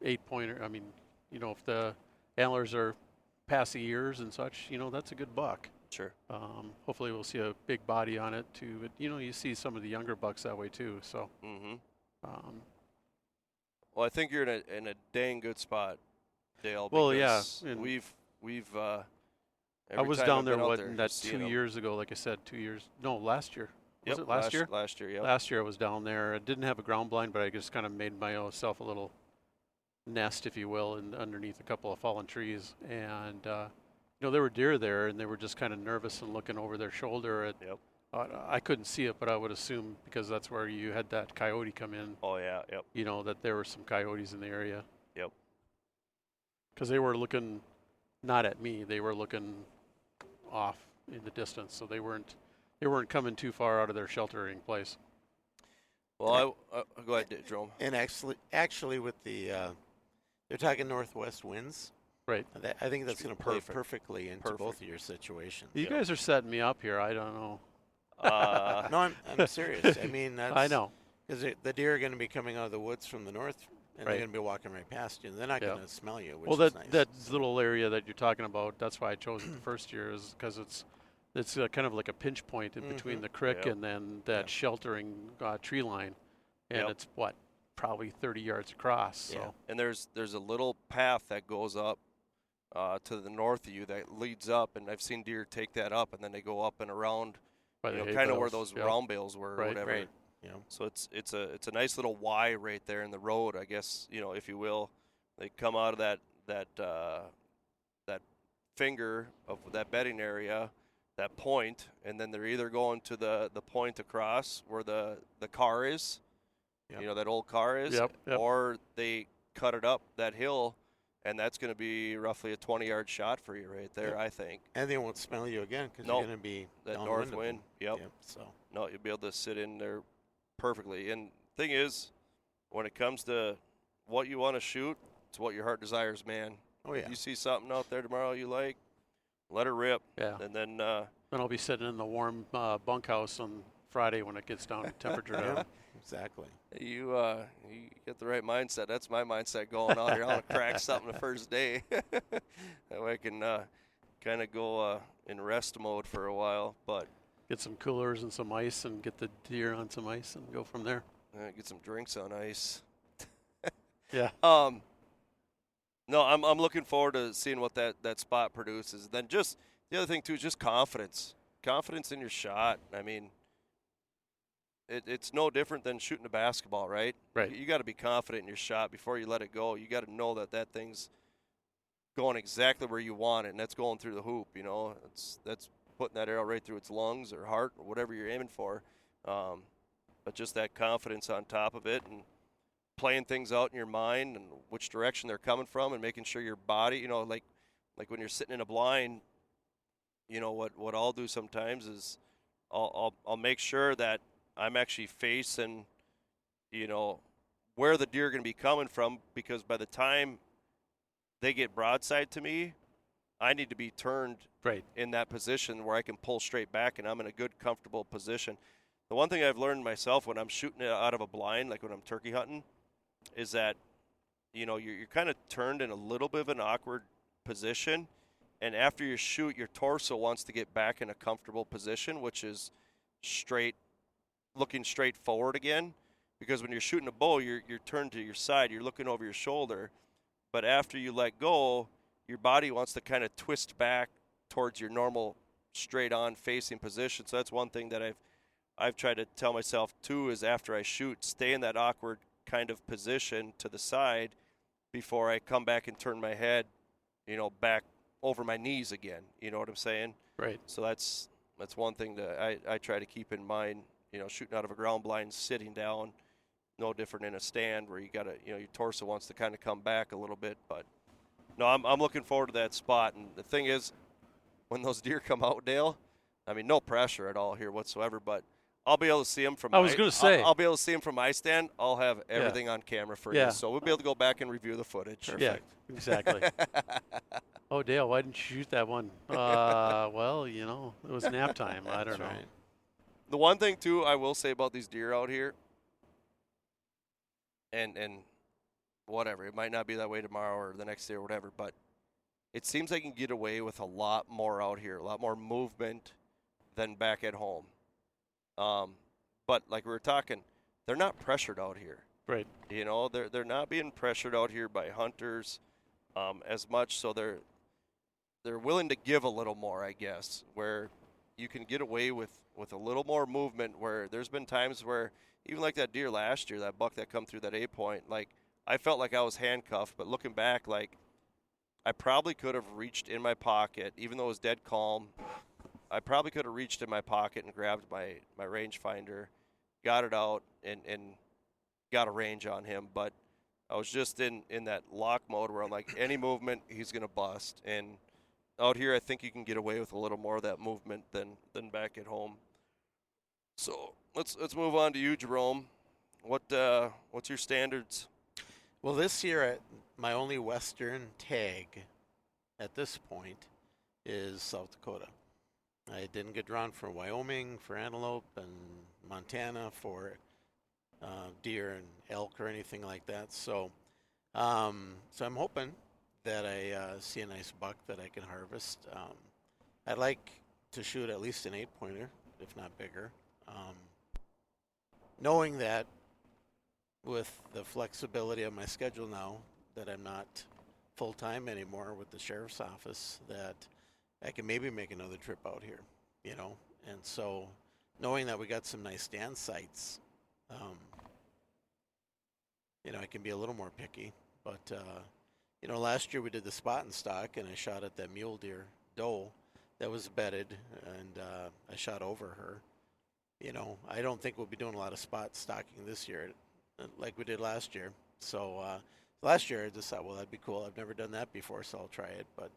8-pointer, I mean, if the antlers are past the ears and such, that's a good buck. Sure. Hopefully we'll see a big body on it too. But you see some of the younger bucks that way too. So. Mm-hmm. Um, Well, I think you're in a dang good spot, Dale. Well, because yeah, and we've. I was down there that 2 them. years ago. Like I said, 2 years. No, last year. Yep, Was it last year? Last year, yeah. Last year I was down there. I didn't have a ground blind, but I just kind of made myself a little nest, if you will, underneath a couple of fallen trees. And there were deer there, and they were just kind of nervous and looking over their shoulder. Yep. I couldn't see it, but I would assume because that's where you had that coyote come in. Oh yeah, yep. That there were some coyotes in the area. Yep. Because they were looking not at me; they were looking off in the distance, so they weren't coming too far out of their sheltering place. Well, go ahead, Jerome. And actually, with the they're talking northwest winds. Right. I think that's going to play perfect. perfectly into both of your situations. You guys are setting me up here. I don't know. No, I'm serious. I mean, that's I know. Because the deer are going to be coming out of the woods from the north, and Right. they're going to be walking right past you. And they're not going to smell you, which Well, is that nice. little area that you're talking about, that's why I chose it the first year, is because it's kind of like a pinch point in between the creek Yep. and then that sheltering tree line, and Yep. it's probably 30 yards across. So. Yeah. And there's a little path that goes up to the north of you that leads up, and I've seen deer take that up, and then they go up and around, By the hay kind of where bales, those round bales were, or Right, whatever. right. Yeah. So it's a nice little Y right there in the road, I guess, if you will. They come out of that finger of that bedding area, that point, and then they're either going to the point across where the car is, Yep. that old car is, Yep. or they cut it up that hill, and that's going to be roughly a 20-yard shot for you right there, Yep. I think. And they won't smell you again because Nope. you're going to be That downwind north of wind, them. yep. So No, you'll be able to sit in there perfectly. And thing is, when it comes to what you want to shoot, it's what your heart desires, man. Oh yeah. If you see something out there tomorrow you like, let her rip. Yeah. And then Then I'll be sitting in the warm bunkhouse on Friday when it gets down to temperature down. Yeah, exactly. you get the right mindset. That's my mindset going on here. I want to crack something the first day. That way I can kind of go in rest mode for a while. But Get some coolers and some ice and get the deer on some ice and go from there. get some drinks on ice. Yeah. No, I'm looking forward to seeing what that spot produces. Then just the other thing too is just confidence in your shot. I mean, it's no different than shooting a basketball, right? Right. You got to be confident in your shot before you let it go. You got to know that thing's going exactly where you want it, and that's going through the hoop. That's putting that arrow right through its lungs or heart or whatever you're aiming for. But just that confidence on top of it, and playing things out in your mind and which direction they're coming from, and making sure your body, like when you're sitting in a blind, what I'll do sometimes is I'll make sure that I'm actually facing, where the deer are going to be coming from, because by the time they get broadside to me, I need to be turned Right. in that position where I can pull straight back and I'm in a good, comfortable position. The one thing I've learned myself when I'm shooting it out of a blind, like when I'm turkey hunting, is that, you're kind of turned in a little bit of an awkward position. And after you shoot, your torso wants to get back in a comfortable position, which is looking straight forward again. Because when you're shooting a bow, you're turned to your side, you're looking over your shoulder. But after you let go, your body wants to kind of twist back towards your normal straight-on facing position. So that's one thing that I've tried to tell myself too, is after I shoot, stay in that awkward kind of position to the side before I come back and turn my head, back over my knees again. You know what I'm saying? Right. So that's one thing that I try to keep in mind. Shooting out of a ground blind, sitting down, no different in a stand where you gotta, your torso wants to kind of come back a little bit. But no, I'm looking forward to that spot. And the thing is, when those deer come out, Dale, I mean, no pressure at all here whatsoever, but I'll be able to see them from. I was gonna say. I'll be able to see them from my stand. I'll have everything on camera for Yeah. you, so we'll be able to go back and review the footage. Yeah. Exactly. Oh, Dale, why didn't you shoot that one? Well, it was nap time. I don't know. Right. The one thing too I will say about these deer out here, and whatever, it might not be that way tomorrow or the next day or whatever, but it seems I can get away with a lot more out here, a lot more movement than back at home. But like we were talking, they're not pressured out here. Right. You know, they're not being pressured out here by hunters as much, so they're willing to give a little more, I guess, where you can get away with a little more movement. Where there's been times where even like that deer last year, that buck that come through that 8-point, like I felt like I was handcuffed, but looking back, like I probably could have reached in my pocket, even though it was dead calm. I probably could have reached in my pocket and grabbed my rangefinder, got it out, and got a range on him. But I was just in that lock mode where I'm like, any movement, he's going to bust. And out here, I think you can get away with a little more of that movement than back at home. So let's move on to you, Jerome. What's your standards? Well, this year, my only Western tag at this point is South Dakota. I didn't get drawn for Wyoming for antelope and Montana for deer and elk or anything like that. So I'm hoping that I see a nice buck that I can harvest. I'd like to shoot at least an 8-pointer, if not bigger. Knowing that with the flexibility of my schedule now, that I'm not full-time anymore with the sheriff's office, that I can maybe make another trip out here, you know. And so knowing that we got some nice stand sites, you know, I can be a little more picky. But, you know, last year we did the spot and stock, and I shot at that mule deer doe that was bedded, and I shot over her. You know, I don't think we'll be doing a lot of spot stocking this year like we did last year. So last year I just thought, well, that'd be cool. I've never done that before, so I'll try it. But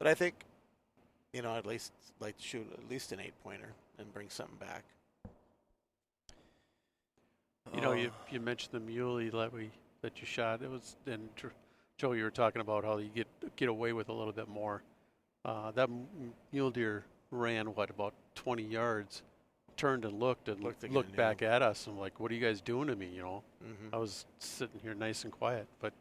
I think, you know, I'd at least like to shoot at least an 8-pointer and bring something back. You know, you mentioned the muley that you shot. It was, and Joe, you were talking about how you get away with a little bit more. That mule deer ran about 20 yards, turned and looked again, back at us. I'm like, what are you guys doing to me? You know, Mm-hmm. I was sitting here nice and quiet, but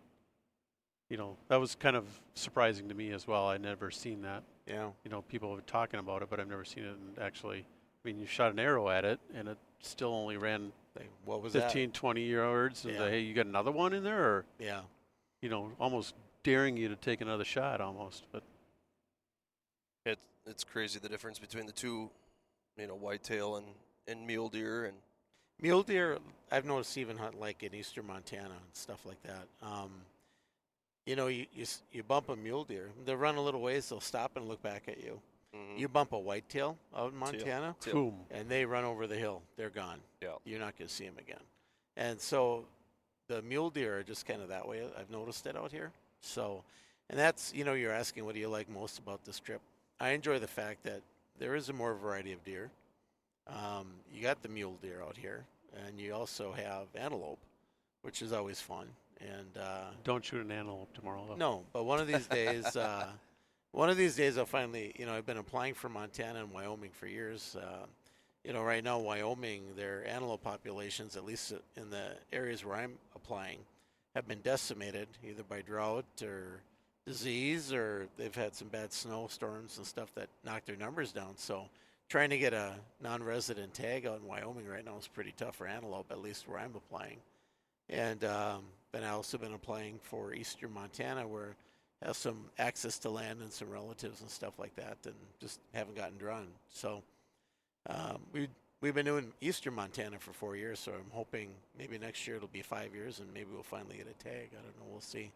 you know, that was kind of surprising to me as well. I'd never seen that. Yeah. You know, people were talking about it, but I've never seen it. And actually, I mean, you shot an arrow at it, and it still only ran What was 15, 20 yards. And Yeah. hey, you got another one in there, or that? Yeah. you know, almost daring you to take another shot, almost. But It's crazy the difference between the two, you know, whitetail and mule deer. And Mule deer, I've noticed even hunt like in eastern Montana and stuff like that. You know, you bump a mule deer, they run a little ways, they'll stop and look back at you. You bump a whitetail out in Montana, boom. and they run over the hill. They're gone. Yeah. You're not going to see them again. And so the mule deer are just kind of that way. I've noticed it out here. So, and that's, you know, you're asking what do you like most about this trip. I enjoy the fact that there is a more variety of deer. You got the mule deer out here, and you also have antelope, which is always fun. And Don't shoot an antelope tomorrow, though. no, but one of these days, I'll finally, you know, I've been applying for Montana and Wyoming for years. You know, right now, Wyoming, their antelope populations, at least in the areas where I'm applying, have been decimated either by drought or disease, or they've had some bad snowstorms and stuff that knocked their numbers down. So trying to get a non-resident tag out in Wyoming right now is pretty tough for antelope, at least where I'm applying. And then I've also been applying for eastern Montana, where I have some access to land and some relatives and stuff like that, and just haven't gotten drawn. So we've been doing eastern Montana for 4 years, so I'm hoping maybe next year it'll be 5 years, and maybe we'll finally get a tag. I don't know. We'll see.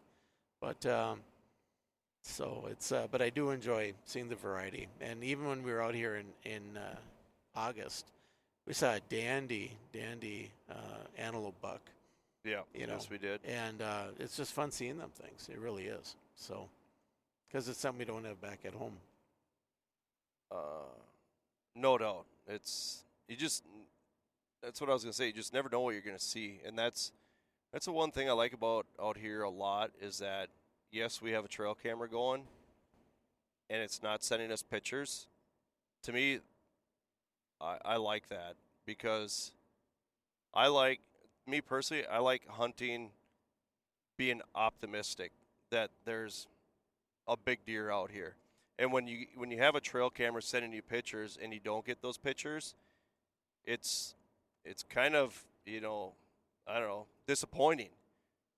But so it's but I do enjoy seeing the variety. And even when we were out here in August, we saw a dandy antelope buck. yeah, You know, yes, we did. And it's just fun seeing them things. It really is. So, because it's something we don't have back at home. No doubt. That's what I was gonna say. You just never know what you're gonna see, and that's the one thing I like about out here a lot is that yes, we have a trail camera going, and it's not sending us pictures. To me, I like that because me personally, I like hunting being optimistic that there's a big deer out here. And when you have a trail camera sending you pictures and you don't get those pictures, it's kind of, I don't know, disappointing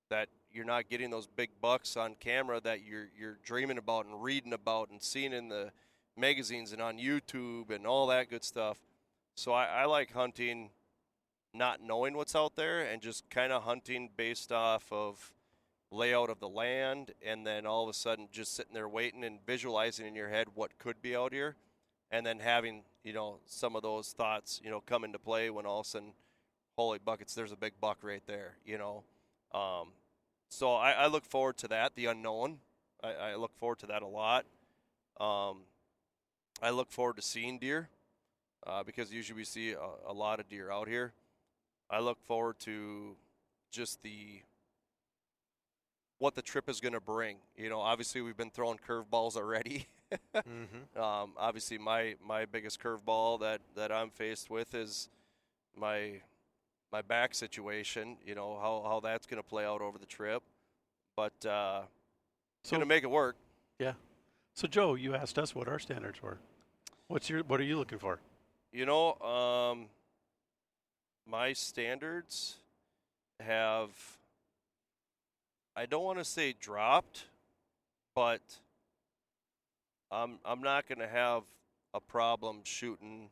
that you're not getting those big bucks on camera that you're dreaming about and reading about and seeing in the magazines and on YouTube and all that good stuff. So I like hunting not knowing what's out there and just kind of hunting based off of layout of the land, and then all of a sudden just sitting there waiting and visualizing in your head what could be out here, and then having, some of those thoughts, come into play when all of a sudden, holy buckets, there's a big buck right there, So I look forward to that, the unknown. I look forward to that a lot. I look forward to seeing deer because usually we see a lot of deer out here. I look forward to just what the trip is going to bring. Obviously we've been throwing curveballs already. Obviously my biggest curveball that I'm faced with is my back situation, how that's going to play out over the trip. But it's going to make it work. Yeah. So Joe, you asked us what our standards were. What are you looking for? My standards have, I don't want to say dropped, but I'm not going to have a problem shooting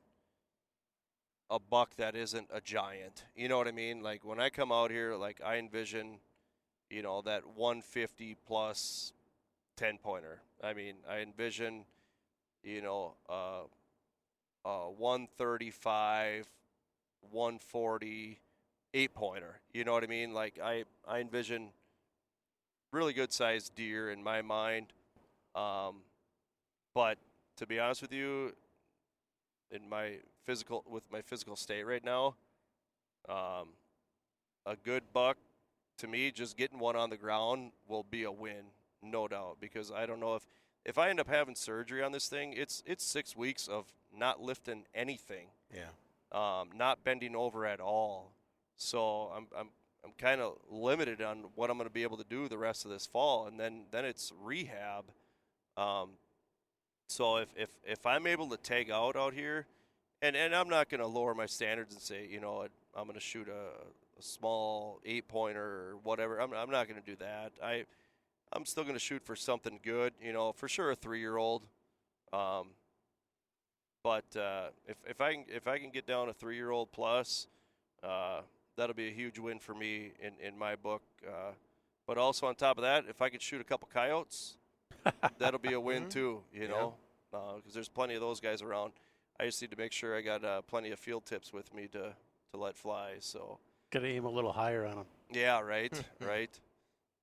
a buck that isn't a giant. You know what I mean? Like when I come out here, like I envision, that 150 plus 10-pointer. I mean, I envision, 135, 140, 8-pointer. You know what I mean? Like I envision really good sized deer in my mind. But to be honest with you, with my physical state right now, a good buck, to me, just getting one on the ground will be a win, no doubt, because I don't know if I end up having surgery on this thing, it's 6 weeks of not lifting anything. Yeah. Not bending over at all. So I'm kind of limited on what I'm going to be able to do the rest of this fall, and then it's rehab. So if I'm able to tag out here, and I'm not going to lower my standards and say, I'm going to shoot a small 8-pointer or whatever. I'm not going to do that. I'm still going to shoot for something good, for sure a 3-year-old. But if I can get down a 3-year-old plus, that'll be a huge win for me in my book. But also on top of that, if I could shoot a couple coyotes, that'll be a win too. Because there's plenty of those guys around. I just need to make sure I got plenty of field tips with me to let fly. So gotta aim a little higher on them. Yeah, right, right.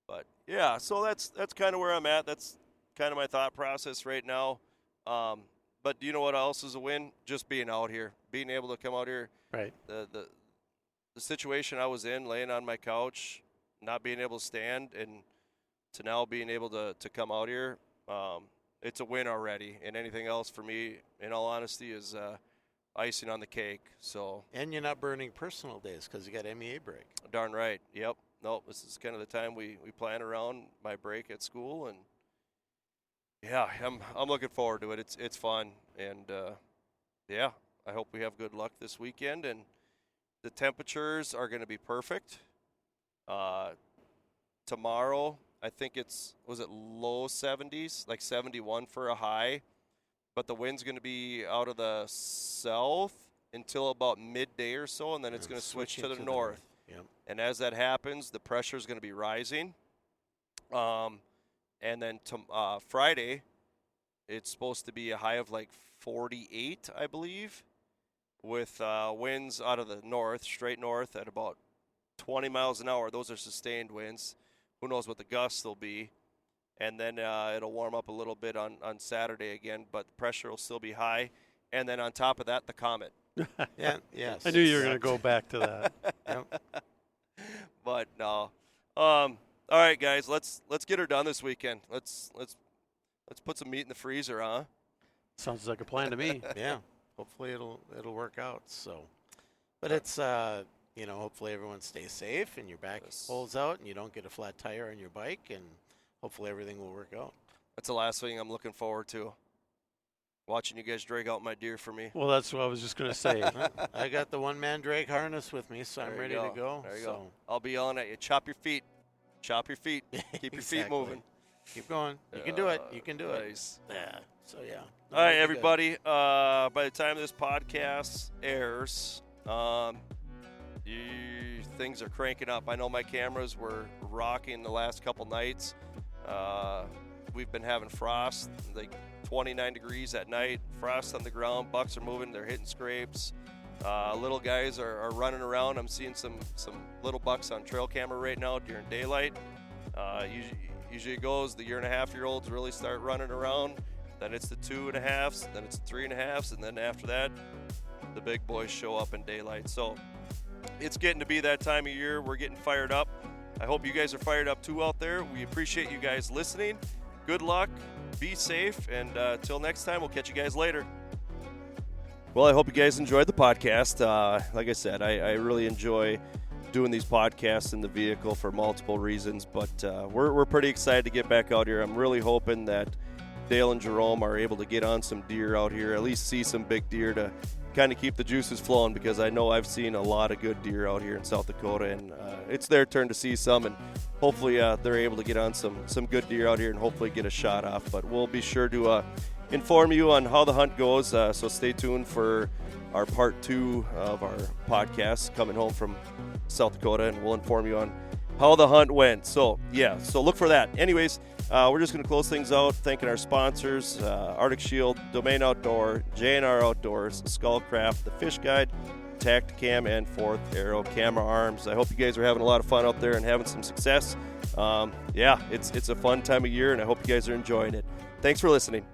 But yeah, so that's kind of where I'm at. That's kind of my thought process right now. But do you know what else is a win? Just being out here, being able to come out here. Right. The situation I was in, laying on my couch, not being able to stand, and to now being able to come out here, it's a win already. And anything else for me, in all honesty, is icing on the cake. So. And you're not burning personal days because you got MEA break. Darn right. Yep. Nope. This is kind of the time we plan around my break at school, and yeah, I'm looking forward to it. It's fun, and yeah, I hope we have good luck this weekend. And the temperatures are going to be perfect. Tomorrow, I think was it low 70s, like 71 for a high, but the wind's going to be out of the south until about midday or so, and then it's going to switch to the north. Yep. And as that happens, the pressure is going to be rising. And then Friday, it's supposed to be a high of like 48, I believe, with winds out of the north, straight north at about 20 miles an hour. Those are sustained winds. Who knows what the gusts will be. And then it'll warm up a little bit on Saturday again, but the pressure will still be high. And then on top of that, the comet. Yeah, yes. I knew you were going to go back to that. Yep. But no. All right, guys, let's get her done this weekend. Let's put some meat in the freezer, huh? Sounds like a plan to me. Yeah. Hopefully it'll work out. So, but it's hopefully everyone stays safe and your back holds out and you don't get a flat tire on your bike, and hopefully everything will work out. That's the last thing I'm looking forward to. Watching you guys drag out my deer for me. Well, that's what I was just going to say. I got the one-man drag harness with me, so I'm ready to go. There you go. I'll be yelling at you. Chop your feet. Chop your feet. Keep your feet moving. Keep going. You can do it. You can do nice. it. Yeah. So, yeah. All right, everybody. By the time this podcast airs, things are cranking up. I know my cameras were rocking the last couple nights. We've been having frost, like 29 degrees at night, frost on the ground, bucks are moving, they're hitting scrapes. Little guys are running around. I'm seeing some little bucks on trail camera right now during daylight. Usually it goes, the 1.5-year-olds really start running around, then it's the 2.5s, then it's the 3.5s, and then after that, the big boys show up in daylight. So it's getting to be that time of year. We're getting fired up. I hope you guys are fired up too out there. We appreciate you guys listening. Good luck, be safe, and till next time, we'll catch you guys later. Well, I hope you guys enjoyed the podcast. Like I said, I really enjoy doing these podcasts in the vehicle for multiple reasons, but we're pretty excited to get back out here. I'm really hoping that Dale and Jerome are able to get on some deer out here, at least see some big deer to kind of keep the juices flowing, because I know I've seen a lot of good deer out here in South Dakota, and it's their turn to see some, and hopefully they're able to get on some good deer out here and hopefully get a shot off. But we'll be sure to inform you on how the hunt goes, so stay tuned for our part 2 of our podcast coming home from South Dakota, and we'll inform you on how the hunt went. So look for that. Anyways, we're just going to close things out thanking our sponsors, Arctic Shield, Domain Outdoor, J&R Outdoors, Skullcraft, The Fish Guide, Tacticam, and Fourth Arrow Camera Arms. I hope you guys are having a lot of fun out there and having some success. It's a fun time of year, and I hope you guys are enjoying it. Thanks for listening.